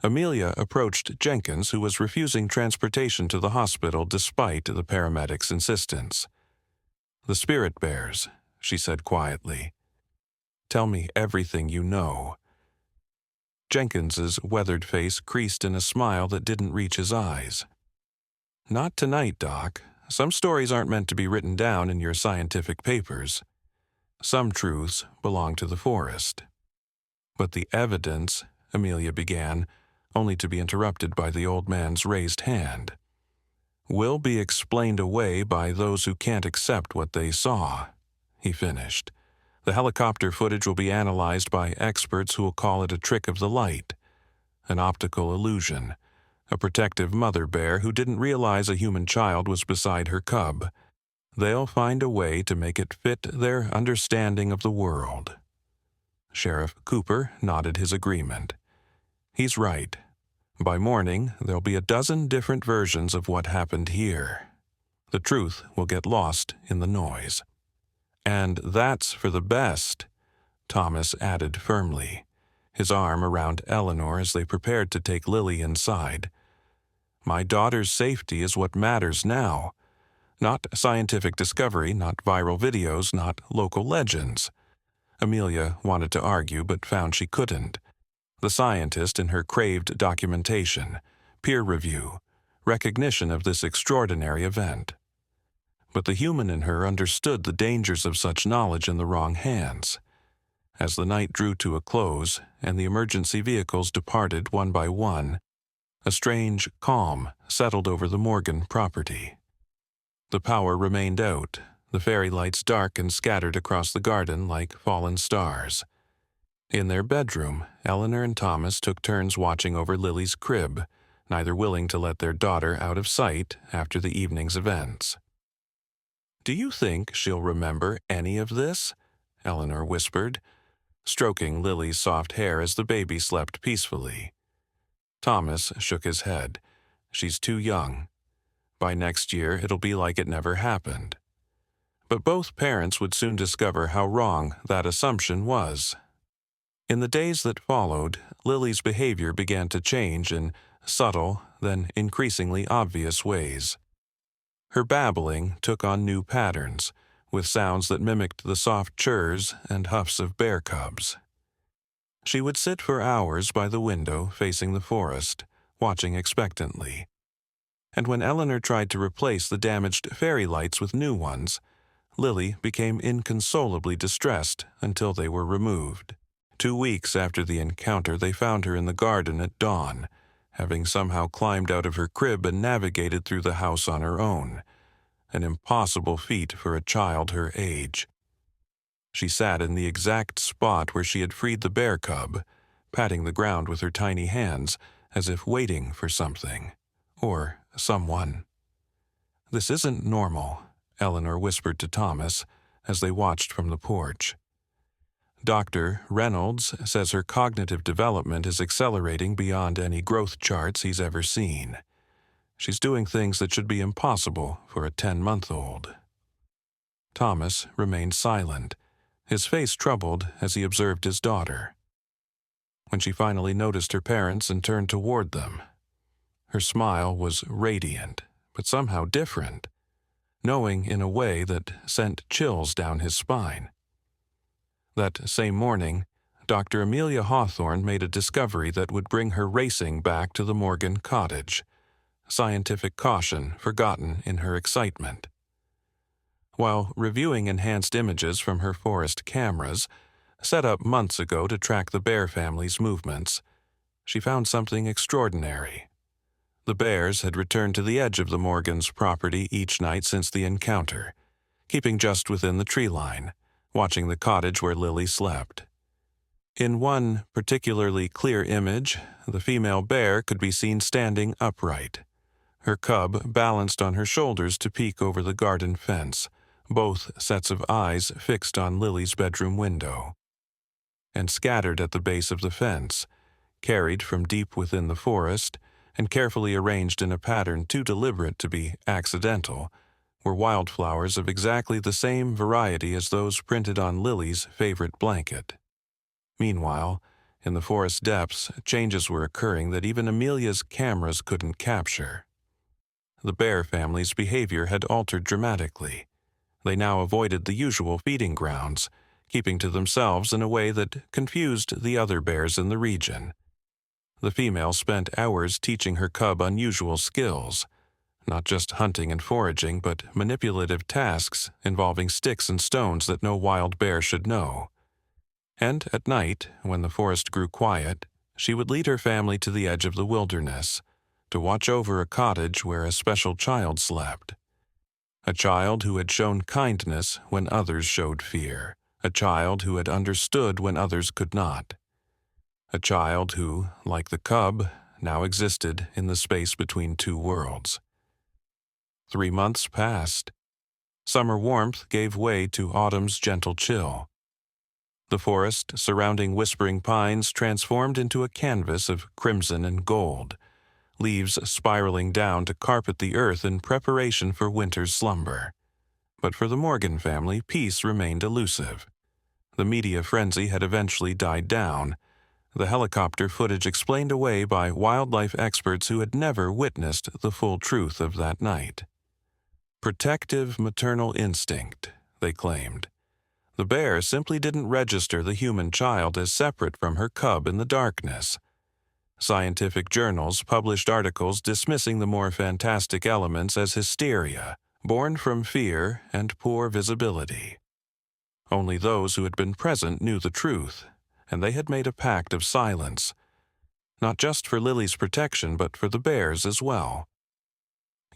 Amelia approached Jenkins, who was refusing transportation to the hospital despite the paramedics' insistence. "The spirit bears," she said quietly. "Tell me everything you know." Jenkins's weathered face creased in a smile that didn't reach his eyes. "Not tonight, Doc. Some stories aren't meant to be written down in your scientific papers. Some truths belong to the forest." "But the evidence," Amelia began, only to be interrupted by the old man's raised hand. "Will be explained away by those who can't accept what they saw," he finished. "The helicopter footage will be analyzed by experts who will call it a trick of the light, an optical illusion, a protective mother bear who didn't realize a human child was beside her cub. They'll find a way to make it fit their understanding of the world." Sheriff Cooper nodded his agreement. "He's right. By morning, there'll be a dozen different versions of what happened here. The truth will get lost in the noise. And that's for the best," Thomas added firmly. his arm around Eleanor as they prepared to take Lily inside. "My daughter's safety is what matters now. Not scientific discovery, not viral videos, not local legends." Amelia wanted to argue but found she couldn't. The scientist in her craved documentation, peer review, recognition of this extraordinary event. But the human in her understood the dangers of such knowledge in the wrong hands. As the night drew to a close and the emergency vehicles departed one by one, a strange calm settled over the Morgan property. The power remained out, the fairy lights dark and scattered across the garden like fallen stars. In their bedroom, Eleanor and Thomas took turns watching over Lily's crib, neither willing to let their daughter out of sight after the evening's events. "Do you think she'll remember any of this?" Eleanor whispered, stroking Lily's soft hair as the baby slept peacefully. Thomas shook his head. "She's too young. By next year, it'll be like it never happened." But both parents would soon discover how wrong that assumption was. In the days that followed, Lily's behavior began to change in subtle, then increasingly obvious ways. Her babbling took on new patterns, with sounds that mimicked the soft churs and huffs of bear cubs. She would sit for hours by the window facing the forest, watching expectantly. And when Eleanor tried to replace the damaged fairy lights with new ones, Lily became inconsolably distressed until they were removed. 2 weeks after the encounter, they found her in the garden at dawn, having somehow climbed out of her crib and navigated through the house on her own, an impossible feat for a child her age. She sat in the exact spot where she had freed the bear cub, patting the ground with her tiny hands as if waiting for something, or someone. "This isn't normal," Eleanor whispered to Thomas as they watched from the porch. "Dr. Reynolds says her cognitive development is accelerating beyond any growth charts he's ever seen. She's doing things that should be impossible for a 10-month-old. Thomas remained silent, his face troubled as he observed his daughter. When she finally noticed her parents and turned toward them, her smile was radiant, but somehow different, knowing in a way that sent chills down his spine. That same morning, Dr. Amelia Hawthorne made a discovery that would bring her racing back to the Morgan cottage, scientific caution forgotten in her excitement. While reviewing enhanced images from her forest cameras, set up months ago to track the bear family's movements, she found something extraordinary. The bears had returned to the edge of the Morgans' property each night since the encounter, keeping just within the tree line, watching the cottage where Lily slept. In one particularly clear image, the female bear could be seen standing upright, her cub balanced on her shoulders to peek over the garden fence, both sets of eyes fixed on Lily's bedroom window. And scattered at the base of the fence, carried from deep within the forest, and carefully arranged in a pattern too deliberate to be accidental, were wildflowers of exactly the same variety as those printed on Lily's favorite blanket. Meanwhile, in the forest depths, changes were occurring that even Amelia's cameras couldn't capture. The bear family's behavior had altered dramatically. They now avoided the usual feeding grounds, keeping to themselves in a way that confused the other bears in the region. The female spent hours teaching her cub unusual skills, not just hunting and foraging, but manipulative tasks involving sticks and stones that no wild bear should know. And at night, when the forest grew quiet, she would lead her family to the edge of the wilderness, to watch over a cottage where a special child slept. A child who had shown kindness when others showed fear, a child who had understood when others could not. A child who, like the cub, now existed in the space between two worlds. 3 months passed. Summer warmth gave way to autumn's gentle chill. The forest surrounding whispering pines transformed into a canvas of crimson and gold, leaves spiraling down to carpet the earth in preparation for winter's slumber. But for the Morgan family, peace remained elusive. The media frenzy had eventually died down, the helicopter footage explained away by wildlife experts who had never witnessed the full truth of that night. Protective maternal instinct, they claimed. The bear simply didn't register the human child as separate from her cub in the darkness. Scientific journals published articles dismissing the more fantastic elements as hysteria, born from fear and poor visibility. Only those who had been present knew the truth, and they had made a pact of silence, not just for Lily's protection but for the bear's as well.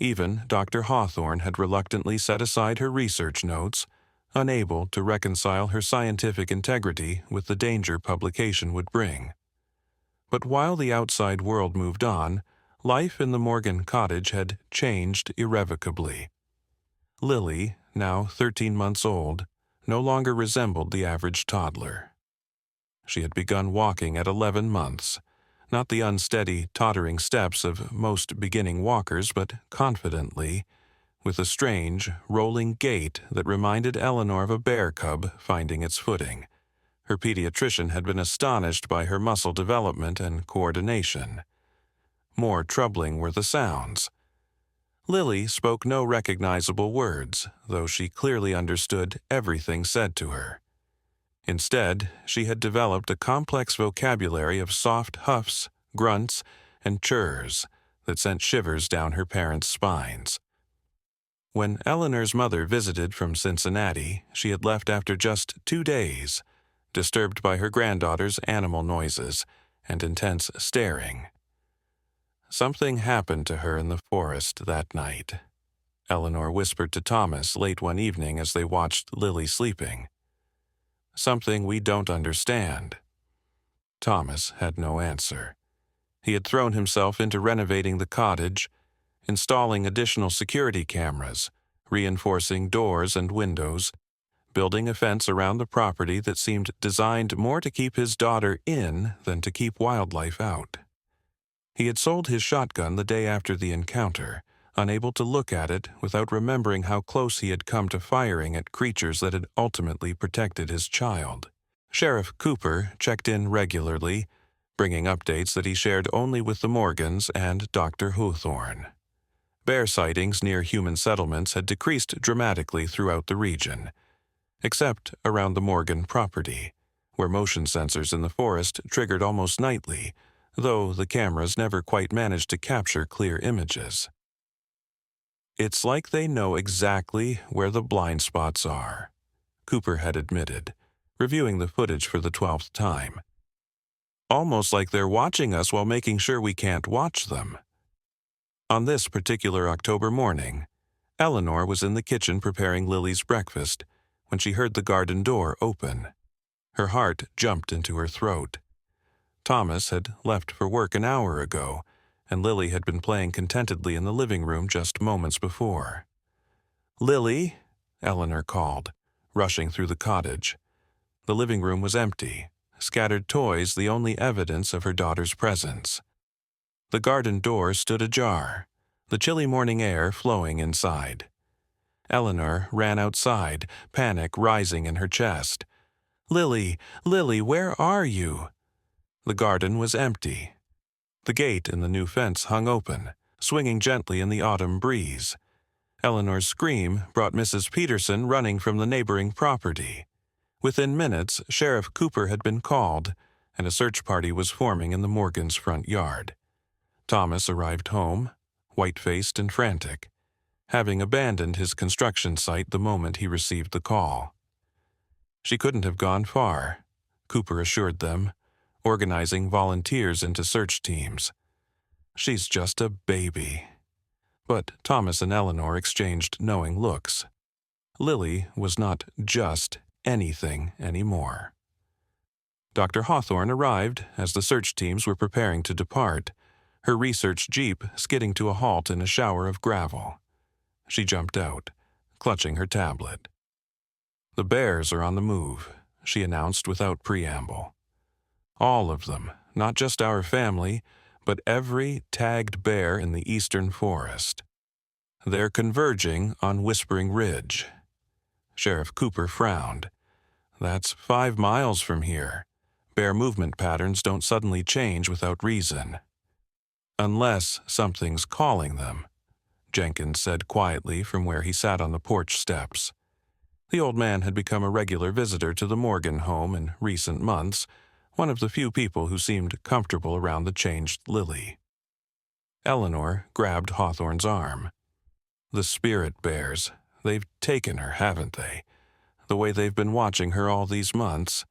Even Dr. Hawthorne had reluctantly set aside her research notes, unable to reconcile her scientific integrity with the danger publication would bring. But while the outside world moved on, life in the Morgan cottage had changed irrevocably. Lily, now 13 months old, no longer resembled the average toddler. She had begun walking at 11 months, not the unsteady, tottering steps of most beginning walkers, but confidently, with a strange, rolling gait that reminded Eleanor of a bear cub finding its footing. Her pediatrician had been astonished by her muscle development and coordination. More troubling were the sounds. Lily spoke no recognizable words, though she clearly understood everything said to her. Instead, she had developed a complex vocabulary of soft huffs, grunts, and churs that sent shivers down her parents' spines. When Eleanor's mother visited from Cincinnati, she had left after just 2 days, disturbed by her granddaughter's animal noises and intense staring. Something happened to her in the forest that night, Eleanor whispered to Thomas late one evening as they watched Lily sleeping. Something we don't understand. Thomas had no answer. He had thrown himself into renovating the cottage, installing additional security cameras, reinforcing doors and windows, building a fence around the property that seemed designed more to keep his daughter in than to keep wildlife out. He had sold his shotgun the day after the encounter, unable to look at it without remembering how close he had come to firing at creatures that had ultimately protected his child. Sheriff Cooper checked in regularly, bringing updates that he shared only with the Morgans and Dr. Hawthorne. Bear sightings near human settlements had decreased dramatically throughout the region, except around the Morgan property, where motion sensors in the forest triggered almost nightly, though the cameras never quite managed to capture clear images. It's like they know exactly where the blind spots are, Cooper had admitted, reviewing the footage for the 12th time. Almost like they're watching us while making sure we can't watch them. On this particular October morning, Eleanor was in the kitchen preparing Lily's breakfast when she heard the garden door open. Her heart jumped into her throat. Thomas had left for work an hour ago, and Lily had been playing contentedly in the living room just moments before. "Lily," Eleanor called, rushing through the cottage. The living room was empty, scattered toys the only evidence of her daughter's presence. The garden door stood ajar, the chilly morning air flowing inside. Eleanor ran outside, panic rising in her chest. "Lily, Lily, where are you?" The garden was empty. The gate in the new fence hung open, swinging gently in the autumn breeze. Eleanor's scream brought Mrs. Peterson running from the neighboring property. Within minutes, Sheriff Cooper had been called, and a search party was forming in the Morgans' front yard. Thomas arrived home, white-faced and frantic, having abandoned his construction site the moment he received the call. She couldn't have gone far, Cooper assured them, organizing volunteers into search teams. She's just a baby. But Thomas and Eleanor exchanged knowing looks. Lily was not just anything anymore. Dr. Hawthorne arrived as the search teams were preparing to depart, her research jeep skidding to a halt in a shower of gravel. She jumped out, clutching her tablet. "The bears are on the move," she announced without preamble. "All of them, not just our family, but every tagged bear in the eastern forest. They're converging on Whispering Ridge." Sheriff Cooper frowned. "That's 5 miles from here. Bear movement patterns don't suddenly change without reason. Unless something's calling them, Jenkins said quietly from where he sat on the porch steps. The old man had become a regular visitor to the Morgan home in recent months, one of the few people who seemed comfortable around the changed Lily. Eleanor grabbed Hawthorne's arm. The spirit bears, they've taken her, haven't they? The way they've been watching her all these months.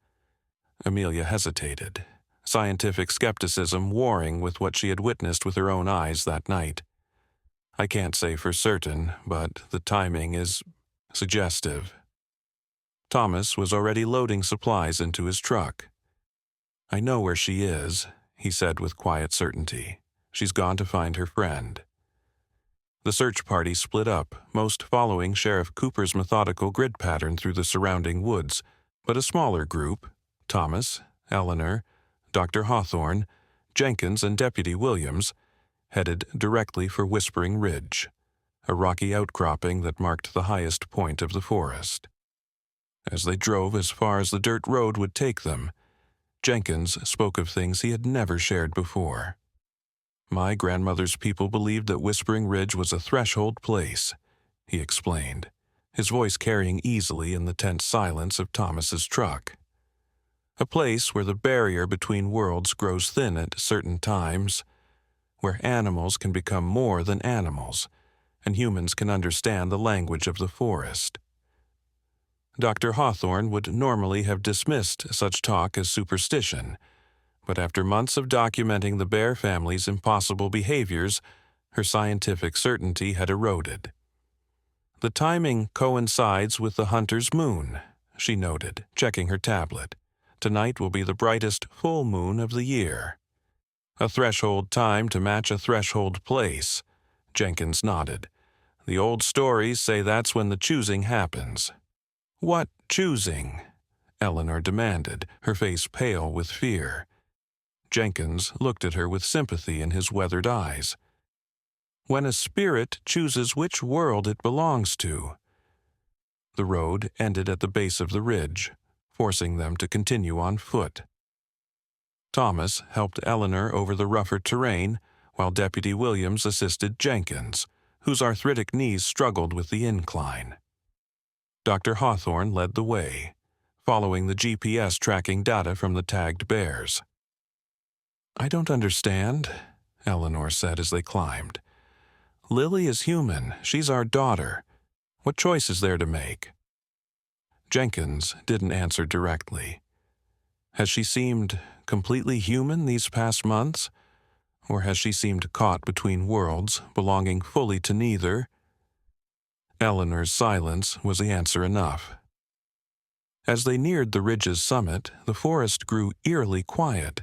Amelia hesitated, scientific skepticism warring with what she had witnessed with her own eyes that night. I can't say for certain, but the timing is suggestive. Thomas was already loading supplies into his truck. I know where she is, he said with quiet certainty. She's gone to find her friend. The search party split up, most following Sheriff Cooper's methodical grid pattern through the surrounding woods, but a smaller group, Thomas, Eleanor, Dr. Hawthorne, Jenkins, and Deputy Williams, headed directly for Whispering Ridge, a rocky outcropping that marked the highest point of the forest. As they drove as far as the dirt road would take them, Jenkins spoke of things he had never shared before. My grandmother's people believed that Whispering Ridge was a threshold place, he explained, his voice carrying easily in the tense silence of Thomas's truck. A place where the barrier between worlds grows thin at certain times, where animals can become more than animals, and humans can understand the language of the forest. Dr. Hawthorne would normally have dismissed such talk as superstition, but after months of documenting the bear family's impossible behaviors, her scientific certainty had eroded. The timing coincides with the hunter's moon, she noted, checking her tablet. Tonight will be the brightest full moon of the year. A threshold time to match a threshold place, Jenkins nodded. The old stories say that's when the choosing happens. What choosing? Eleanor demanded, her face pale with fear. Jenkins looked at her with sympathy in his weathered eyes. When a spirit chooses which world it belongs to. The road ended at the base of the ridge, forcing them to continue on foot. Thomas helped Eleanor over the rougher terrain, while Deputy Williams assisted Jenkins, whose arthritic knees struggled with the incline. Dr. Hawthorne led the way, following the GPS tracking data from the tagged bears. I don't understand, Eleanor said as they climbed. Lily is human. She's our daughter. What choice is there to make? Jenkins didn't answer directly. Has she seemed completely human these past months? Or has she seemed caught between worlds, belonging fully to neither? Eleanor's silence was the answer enough. As they neared the ridge's summit, the forest grew eerily quiet.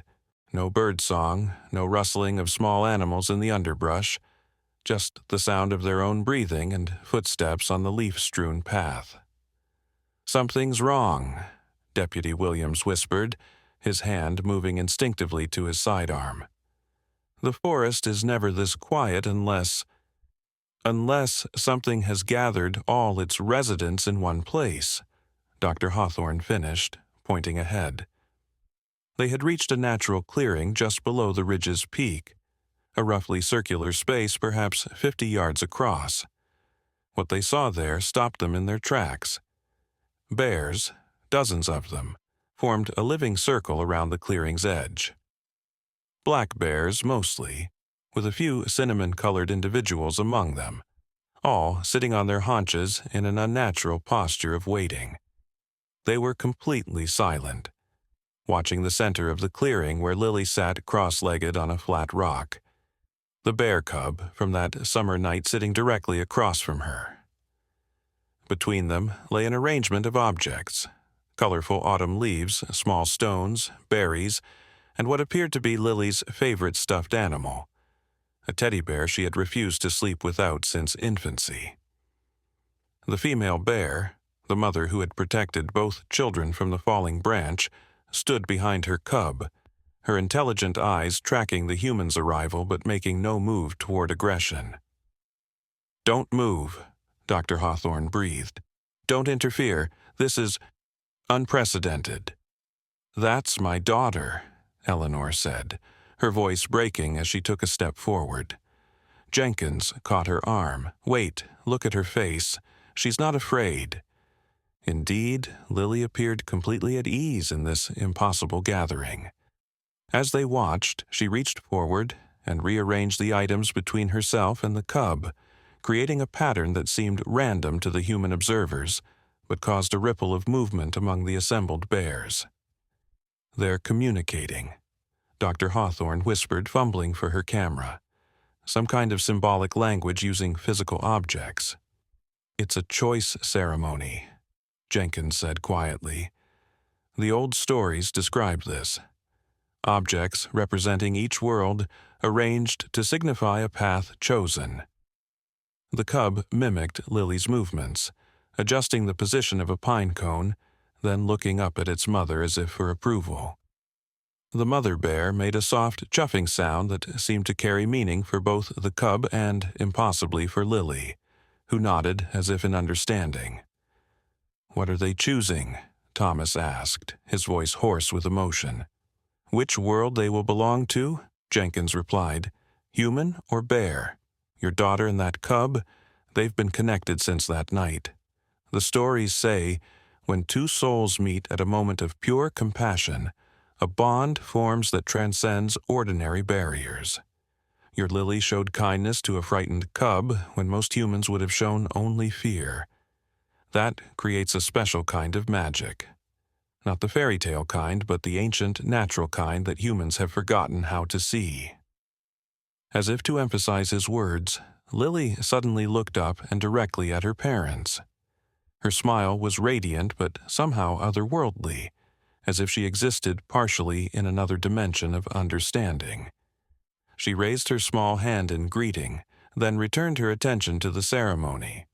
No birdsong, no rustling of small animals in the underbrush, just the sound of their own breathing and footsteps on the leaf-strewn path. Something's wrong, Deputy Williams whispered, his hand moving instinctively to his sidearm. The forest is never this quiet unless something has gathered all its residents in one place, Dr. Hawthorne finished, pointing ahead. They had reached a natural clearing just below the ridge's peak, a roughly circular space perhaps 50 yards across. What they saw there stopped them in their tracks. Bears, dozens of them, formed a living circle around the clearing's edge. Black bears mostly, with a few cinnamon-colored individuals among them, all sitting on their haunches in an unnatural posture of waiting. They were completely silent, watching the center of the clearing where Lily sat cross-legged on a flat rock, the bear cub from that summer night sitting directly across from her. Between them lay an arrangement of objects, colorful autumn leaves, small stones, berries, and what appeared to be Lily's favorite stuffed animal, a teddy bear she had refused to sleep without since infancy. The female bear, the mother who had protected both children from the falling branch, stood behind her cub, her intelligent eyes tracking the human's arrival but making no move toward aggression. "Don't move," Dr. Hawthorne breathed. "Don't interfere. This is unprecedented." "That's my daughter," Eleanor said, her voice breaking as she took a step forward. Jenkins caught her arm. "Wait, look at her face. She's not afraid." Indeed, Lily appeared completely at ease in this impossible gathering. As they watched, she reached forward and rearranged the items between herself and the cub, creating a pattern that seemed random to the human observers, but caused a ripple of movement among the assembled bears. "They're communicating," Dr. Hawthorne whispered, fumbling for her camera. "Some kind of symbolic language using physical objects." "It's a choice ceremony," Jenkins said quietly. "The old stories describe this. Objects representing each world arranged to signify a path chosen." The cub mimicked Lily's movements, adjusting the position of a pine cone, then looking up at its mother as if for approval. The mother bear made a soft chuffing sound that seemed to carry meaning for both the cub and, impossibly, for Lily, who nodded as if in understanding. "What are they choosing?" Thomas asked, his voice hoarse with emotion. "Which world they will belong to?" Jenkins replied. "Human or bear? Your daughter and that cub, they've been connected since that night. The stories say, when two souls meet at a moment of pure compassion, a bond forms that transcends ordinary barriers. Your Lily showed kindness to a frightened cub when most humans would have shown only fear. That creates a special kind of magic. Not the fairy tale kind, but the ancient, natural kind that humans have forgotten how to see." As if to emphasize his words, Lily suddenly looked up and directly at her parents. Her smile was radiant but somehow otherworldly, as if she existed partially in another dimension of understanding. She raised her small hand in greeting, then returned her attention to the ceremony.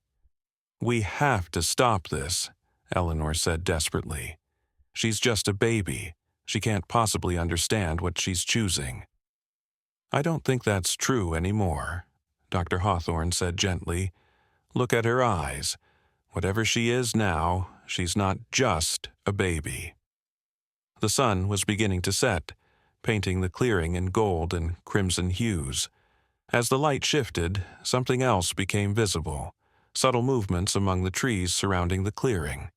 "We have to stop this," Eleanor said desperately. "She's just a baby. She can't possibly understand what she's choosing." "I don't think that's true anymore," Dr. Hawthorne said gently. "Look at her eyes. Whatever she is now, she's not just a baby." The sun was beginning to set, painting the clearing in gold and crimson hues. As the light shifted, something else became visible, subtle movements among the trees surrounding the clearing.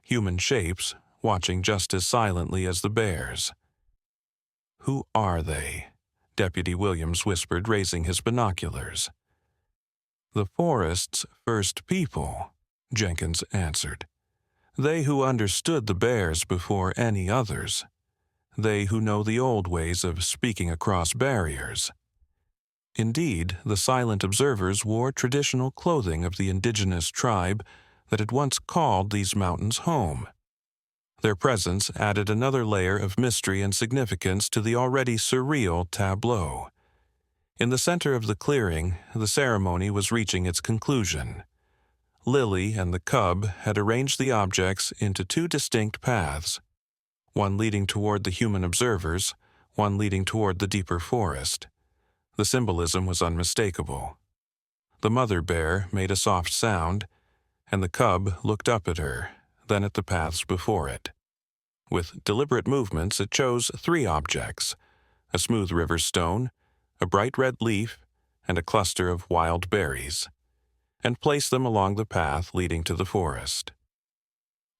Human shapes, watching just as silently as the bears. "Who are they?" Deputy Williams whispered, raising his binoculars. "The forest's first people," Jenkins answered. "They who understood the bears before any others. They who know the old ways of speaking across barriers." Indeed, the silent observers wore traditional clothing of the indigenous tribe that had once called these mountains home. Their presence added another layer of mystery and significance to the already surreal tableau. In the center of the clearing, the ceremony was reaching its conclusion. Lily and the cub had arranged the objects into two distinct paths, one leading toward the human observers, one leading toward the deeper forest. The symbolism was unmistakable. The mother bear made a soft sound, and the cub looked up at her, then at the paths before it. With deliberate movements, it chose three objects: a smooth river stone, a bright red leaf, and a cluster of wild berries, and placed them along the path leading to the forest.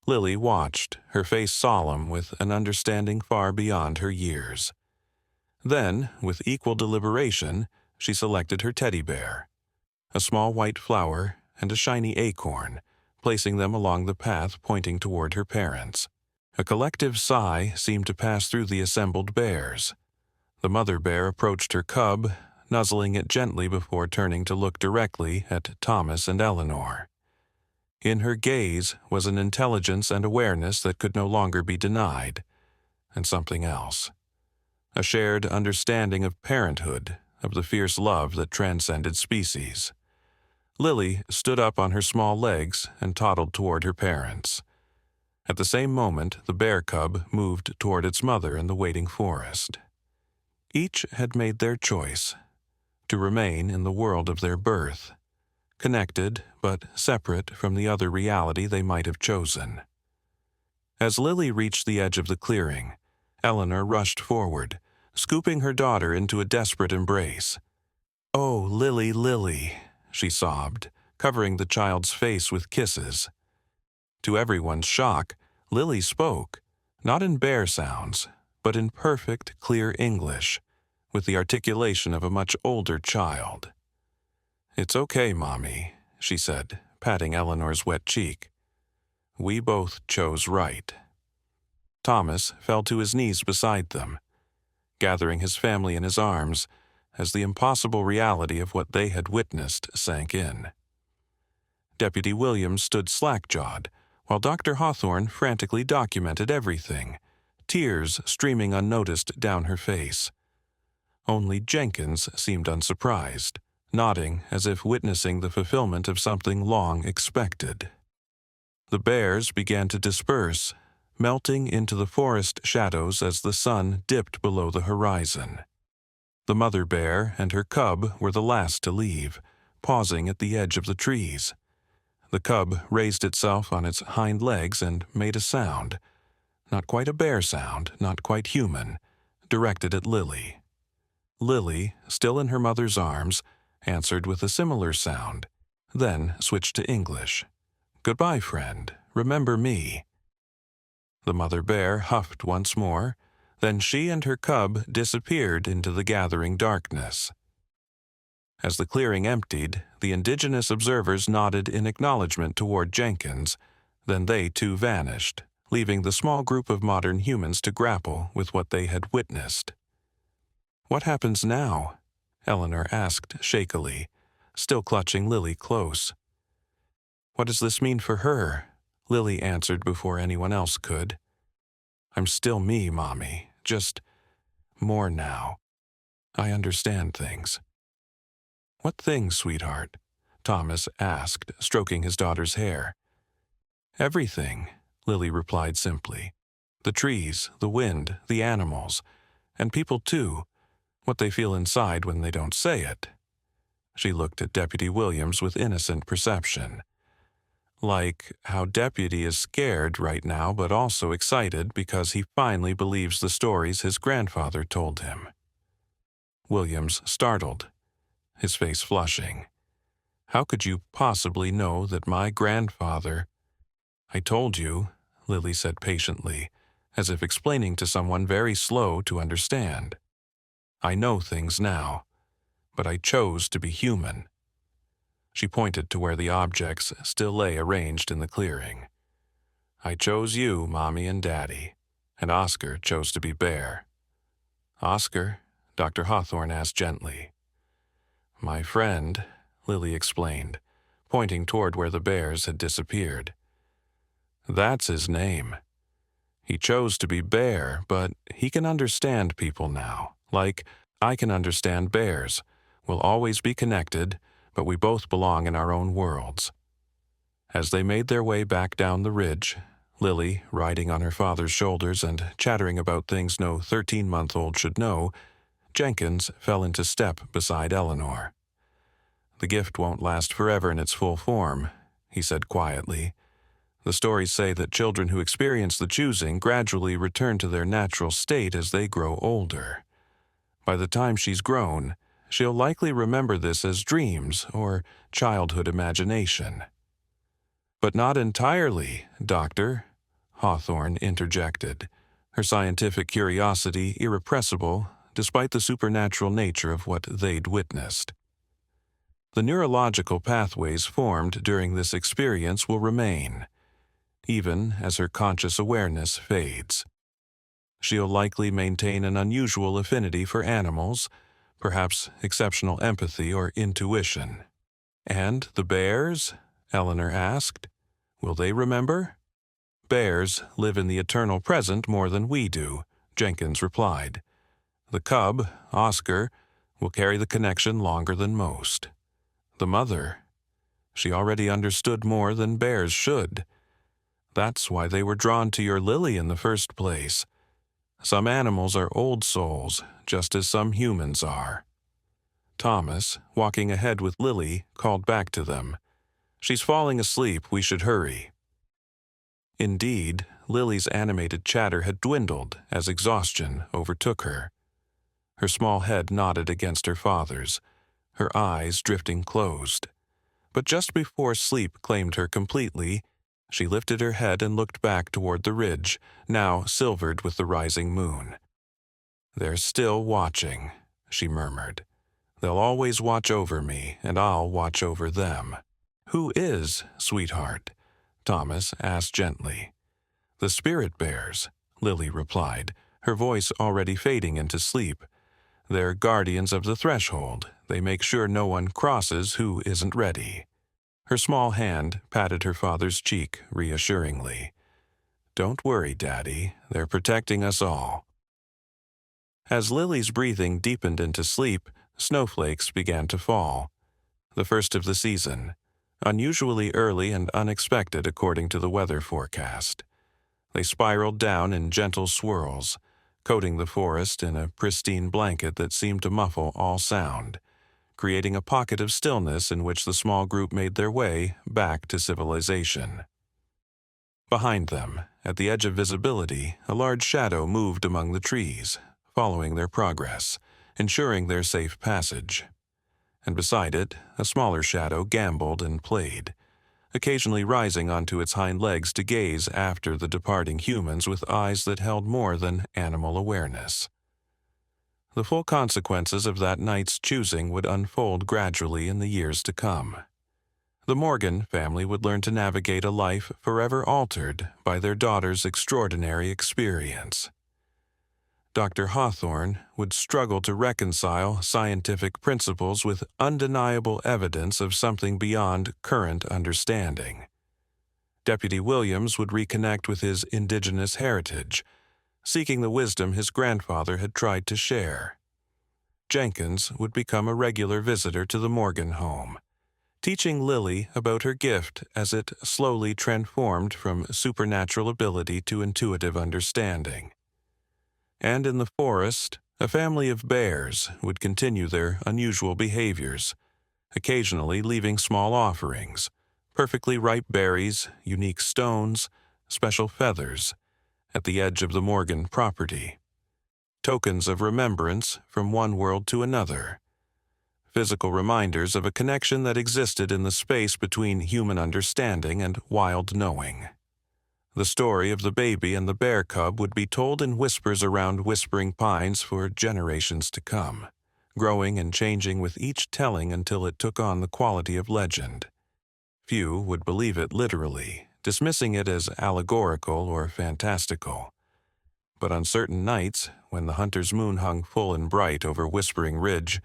Lily watched, her face solemn with an understanding far beyond her years. Then, with equal deliberation, she selected her teddy bear, a small white flower and a shiny acorn, placing them along the path pointing toward her parents. A collective sigh seemed to pass through the assembled bears. The mother bear approached her cub, nuzzling it gently before turning to look directly at Thomas and Eleanor. In her gaze was an intelligence and awareness that could no longer be denied, and something else. A shared understanding of parenthood, of the fierce love that transcended species. Lily stood up on her small legs and toddled toward her parents. At the same moment, the bear cub moved toward its mother in the waiting forest. Each had made their choice, to remain in the world of their birth, connected but separate from the other reality they might have chosen. As Lily reached the edge of the clearing, Eleanor rushed forward, scooping her daughter into a desperate embrace. "Oh, Lily, Lily," she sobbed, covering the child's face with kisses. To everyone's shock, Lily spoke, not in bear sounds, but in perfect, clear English, with the articulation of a much older child. "It's okay, Mommy," she said, patting Eleanor's wet cheek. "We both chose right." Thomas fell to his knees beside them, gathering his family in his arms as the impossible reality of what they had witnessed sank in. Deputy Williams stood slack-jawed, while Dr. Hawthorne frantically documented everything, tears streaming unnoticed down her face. Only Jenkins seemed unsurprised, nodding as if witnessing the fulfillment of something long expected. The bears began to disperse, melting into the forest shadows as the sun dipped below the horizon. The mother bear and her cub were the last to leave, pausing at the edge of the trees. The cub raised itself on its hind legs and made a sound, not quite a bear sound, not quite human, directed at Lily. Lily, still in her mother's arms, answered with a similar sound, then switched to English. "Goodbye, friend. Remember me." The mother bear huffed once more, then she and her cub disappeared into the gathering darkness. As the clearing emptied, the indigenous observers nodded in acknowledgement toward Jenkins, then they too vanished, leaving the small group of modern humans to grapple with what they had witnessed. "What happens now?" Eleanor asked shakily, still clutching Lily close. "What does this mean for her?" Lily answered before anyone else could. "I'm still me, Mommy, just more now. I understand things." "What things, sweetheart?" Thomas asked, stroking his daughter's hair. "Everything," Lily replied simply. "The trees, the wind, the animals, and people too, what they feel inside when they don't say it." She looked at Deputy Williams with innocent perception. Like how Deputy is scared right now but also excited because he finally believes the stories his grandfather told him. Williams startled, his face flushing. "How could you possibly know that my grandfather—" "I told you," Lily said patiently, as if explaining to someone very slow to understand. "I know things now, but I chose to be human." She pointed to where the objects still lay arranged in the clearing. "I chose you, Mommy and Daddy, and Oscar chose to be Bear." "Oscar?" Dr. Hawthorne asked gently. "My friend," Lily explained, pointing toward where the bears had disappeared. "That's his name. He chose to be Bear, but he can understand people now, like I can understand bears. We'll always be connected, but we both belong in our own worlds." As they made their way back down the ridge, Lily, riding on her father's shoulders and chattering about things no 13-month-old should know, Jenkins fell into step beside Eleanor. "The gift won't last forever in its full form," he said quietly. "The stories say that children who experience the choosing gradually return to their natural state as they grow older. By the time she's grown, she'll likely remember this as dreams or childhood imagination." "But not entirely, Doctor," Hawthorne interjected, her scientific curiosity irrepressible despite the supernatural nature of what they'd witnessed. "The neurological pathways formed during this experience will remain, even as her conscious awareness fades. She'll likely maintain an unusual affinity for animals, perhaps exceptional empathy or intuition." "And the bears?" Eleanor asked. "Will they remember?" "Bears live in the eternal present more than we do," Jenkins replied. "The cub, Oscar, will carry the connection longer than most. The mother, she already understood more than bears should. That's why they were drawn to your Lily in the first place. Some animals are old souls, just as some humans are." Thomas, walking ahead with Lily, called back to them. "She's falling asleep, we should hurry." Indeed, Lily's animated chatter had dwindled as exhaustion overtook her. Her small head nodded against her father's, her eyes drifting closed. But just before sleep claimed her completely, she lifted her head and looked back toward the ridge, now silvered with the rising moon. "They're still watching," she murmured. "They'll always watch over me, and I'll watch over them." "Who is, sweetheart?" Thomas asked gently. "The spirit bears," Lily replied, her voice already fading into sleep. "They're guardians of the threshold. They make sure no one crosses who isn't ready." Her small hand patted her father's cheek reassuringly. "Don't worry, Daddy. They're protecting us all." As Lily's breathing deepened into sleep, snowflakes began to fall. The first of the season, unusually early and unexpected according to the weather forecast. They spiraled down in gentle swirls, coating the forest in a pristine blanket that seemed to muffle all sound, creating a pocket of stillness in which the small group made their way back to civilization. Behind them, at the edge of visibility, a large shadow moved among the trees, following their progress, ensuring their safe passage. And beside it, a smaller shadow gamboled and played, occasionally rising onto its hind legs to gaze after the departing humans with eyes that held more than animal awareness. The full consequences of that night's choosing would unfold gradually in the years to come. The Morgan family would learn to navigate a life forever altered by their daughter's extraordinary experience. Dr. Hawthorne would struggle to reconcile scientific principles with undeniable evidence of something beyond current understanding. Deputy Williams would reconnect with his indigenous heritage, seeking the wisdom his grandfather had tried to share. Jenkins would become a regular visitor to the Morgan home, teaching Lily about her gift as it slowly transformed from supernatural ability to intuitive understanding. And in the forest, a family of bears would continue their unusual behaviors, occasionally leaving small offerings, perfectly ripe berries, unique stones, special feathers, at the edge of the Morgan property. Tokens of remembrance from one world to another. Physical reminders of a connection that existed in the space between human understanding and wild knowing. The story of the baby and the bear cub would be told in whispers around whispering pines for generations to come, growing and changing with each telling until it took on the quality of legend. Few would believe it literally, dismissing it as allegorical or fantastical. But on certain nights, when the hunter's moon hung full and bright over Whispering Ridge,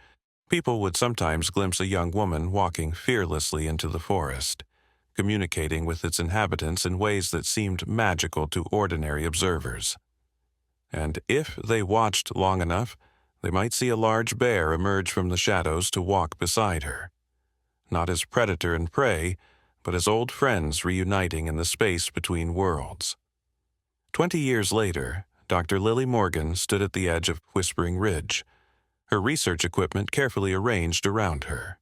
people would sometimes glimpse a young woman walking fearlessly into the forest, communicating with its inhabitants in ways that seemed magical to ordinary observers. And if they watched long enough, they might see a large bear emerge from the shadows to walk beside her, not as predator and prey, but as old friends reuniting in the space between worlds. 20 years later, Dr. Lily Morgan stood at the edge of Whispering Ridge, her research equipment carefully arranged around her.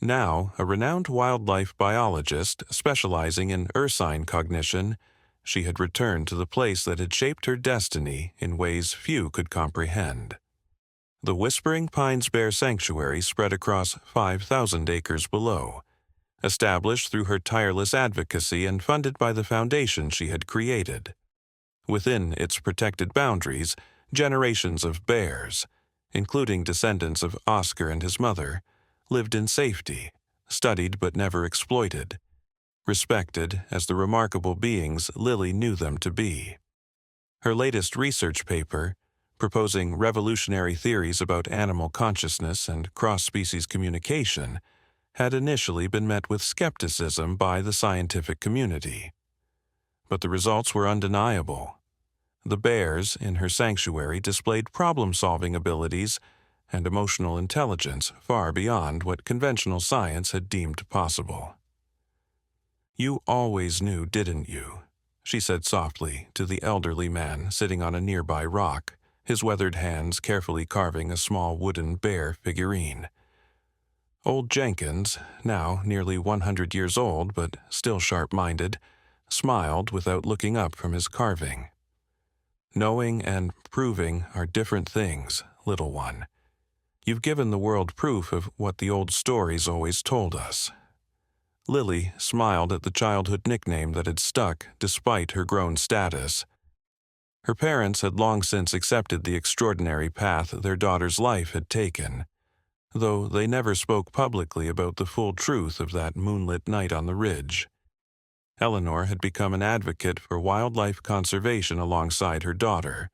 Now, a renowned wildlife biologist specializing in ursine cognition, she had returned to the place that had shaped her destiny in ways few could comprehend. The Whispering Pines Bear Sanctuary spread across 5,000 acres below, established through her tireless advocacy and funded by the foundation she had created. Within its protected boundaries, generations of bears, including descendants of Oscar and his mother, lived in safety, studied but never exploited, respected as the remarkable beings Lily knew them to be. Her latest research paper, proposing revolutionary theories about animal consciousness and cross-species communication, had initially been met with skepticism by the scientific community. But the results were undeniable. The bears in her sanctuary displayed problem-solving abilities and emotional intelligence far beyond what conventional science had deemed possible. "You always knew, didn't you?" she said softly to the elderly man sitting on a nearby rock, his weathered hands carefully carving a small wooden bear figurine. Old Jenkins, now nearly 100 years old but still sharp-minded, smiled without looking up from his carving. Knowing and proving are different things, little one. You've given the world proof of what the old stories always told us. Lily smiled at the childhood nickname that had stuck despite her grown status. Her parents had long since accepted the extraordinary path their daughter's life had taken, though they never spoke publicly about the full truth of that moonlit night on the ridge. Eleanor had become an advocate for wildlife conservation alongside her daughter,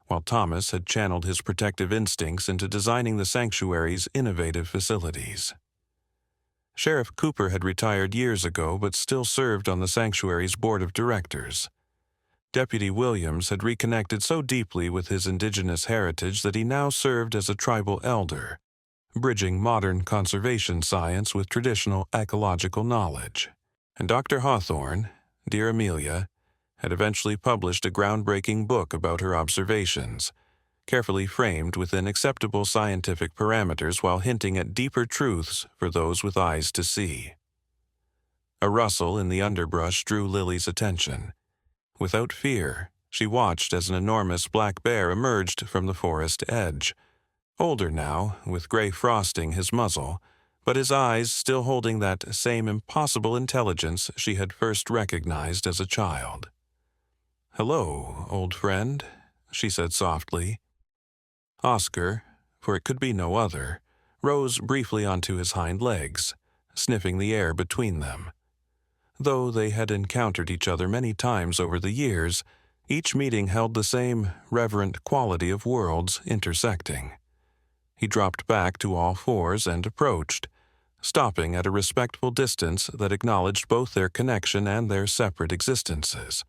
while Thomas had channeled his protective instincts into designing the sanctuary's innovative facilities. Sheriff Cooper had retired years ago but still served on the sanctuary's board of directors. Deputy Williams had reconnected so deeply with his indigenous heritage that he now served as a tribal elder, bridging modern conservation science with traditional ecological knowledge. And Dr. Hawthorne, dear Amelia, had eventually published a groundbreaking book about her observations, carefully framed within acceptable scientific parameters while hinting at deeper truths for those with eyes to see. A rustle in the underbrush drew Lily's attention. Without fear, she watched as an enormous black bear emerged from the forest edge, older now, with gray frosting his muzzle, but his eyes still holding that same impossible intelligence she had first recognized as a child. "Hello, old friend," she said softly. Oscar, for it could be no other, rose briefly onto his hind legs, sniffing the air between them. Though they had encountered each other many times over the years, each meeting held the same reverent quality of worlds intersecting. He dropped back to all fours and approached, stopping at a respectful distance that acknowledged both their connection and their separate existences.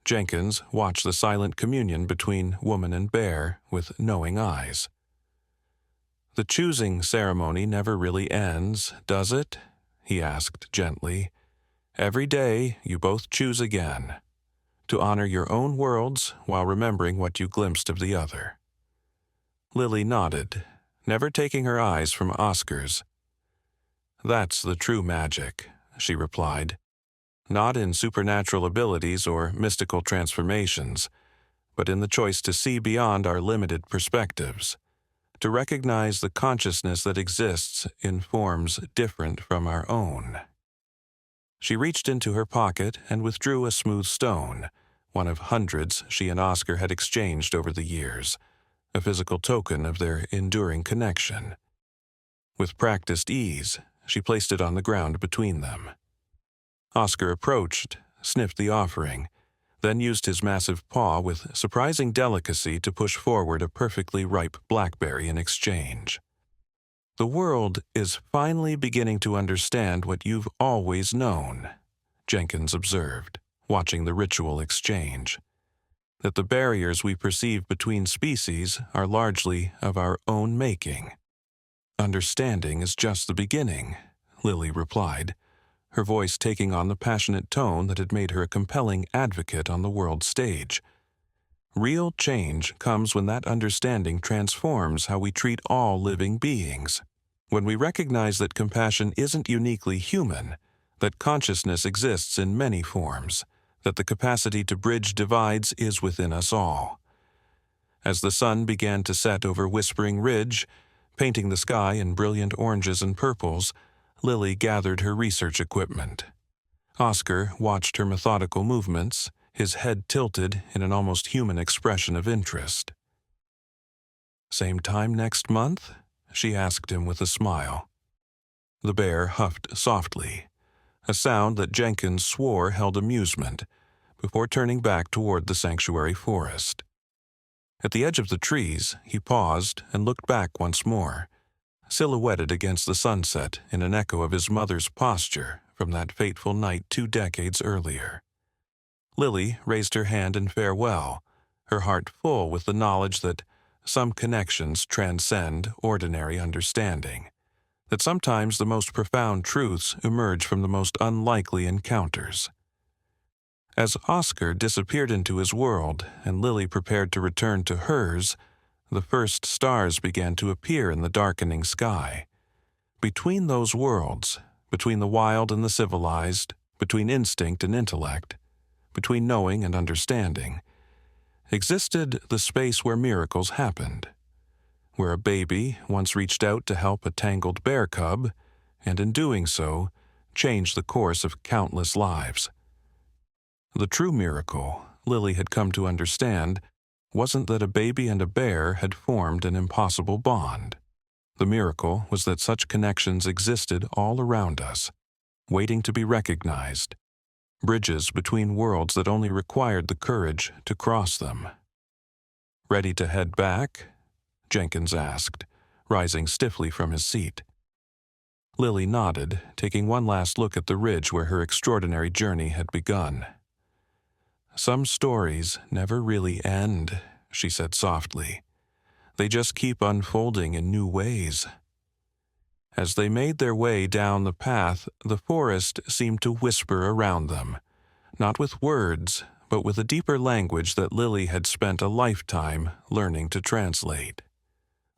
Jenkins watched the silent communion between woman and bear with knowing eyes. "The choosing ceremony never really ends, does it?" he asked gently. "Every day you both choose again, to honor your own worlds while remembering what you glimpsed of the other." Lily nodded, never taking her eyes from Oscar's. "That's the true magic," she replied. "Not in supernatural abilities or mystical transformations, but in the choice to see beyond our limited perspectives, to recognize the consciousness that exists in forms different from our own." She reached into her pocket and withdrew a smooth stone, one of hundreds she and Oscar had exchanged over the years, a physical token of their enduring connection. With practiced ease, she placed it on the ground between them. Oscar approached, sniffed the offering, then used his massive paw with surprising delicacy to push forward a perfectly ripe blackberry in exchange. "The world is finally beginning to understand what you've always known," Jenkins observed, watching the ritual exchange. "That the barriers we perceive between species are largely of our own making." "Understanding is just the beginning," Lily replied, her voice taking on the passionate tone that had made her a compelling advocate on the world stage. "Real change comes when that understanding transforms how we treat all living beings. When we recognize that compassion isn't uniquely human, that consciousness exists in many forms, that the capacity to bridge divides is within us all." As the sun began to set over Whispering Ridge, painting the sky in brilliant oranges and purples, Lily gathered her research equipment. Oscar watched her methodical movements, his head tilted in an almost human expression of interest. "Same time next month?" she asked him with a smile. The bear huffed softly, a sound that Jenkins swore held amusement, before turning back toward the sanctuary forest. At the edge of the trees, he paused and looked back once more, silhouetted against the sunset in an echo of his mother's posture from that fateful night 2 decades earlier. Lily raised her hand in farewell, her heart full with the knowledge that some connections transcend ordinary understanding, that sometimes the most profound truths emerge from the most unlikely encounters. As Oscar disappeared into his world and Lily prepared to return to hers, the first stars began to appear in the darkening sky. Between those worlds, between the wild and the civilized, between instinct and intellect, between knowing and understanding, existed the space where miracles happened, where a baby once reached out to help a tangled bear cub, and in doing so, changed the course of countless lives. The true miracle, Lily had come to understand, wasn't that a baby and a bear had formed an impossible bond. The miracle was that such connections existed all around us, waiting to be recognized, bridges between worlds that only required the courage to cross them. "Ready to head back?" Jenkins asked, rising stiffly from his seat. Lily nodded, taking one last look at the ridge where her extraordinary journey had begun. "Some stories never really end," she said softly. "They just keep unfolding in new ways." As they made their way down the path, the forest seemed to whisper around them, not with words, but with a deeper language that Lily had spent a lifetime learning to translate.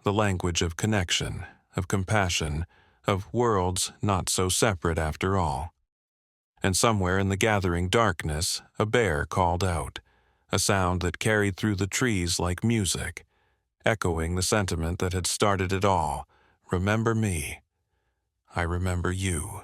The language of connection, of compassion, of worlds not so separate after all. And somewhere in the gathering darkness, a bear called out, a sound that carried through the trees like music, echoing the sentiment that had started it all: "Remember me. I remember you."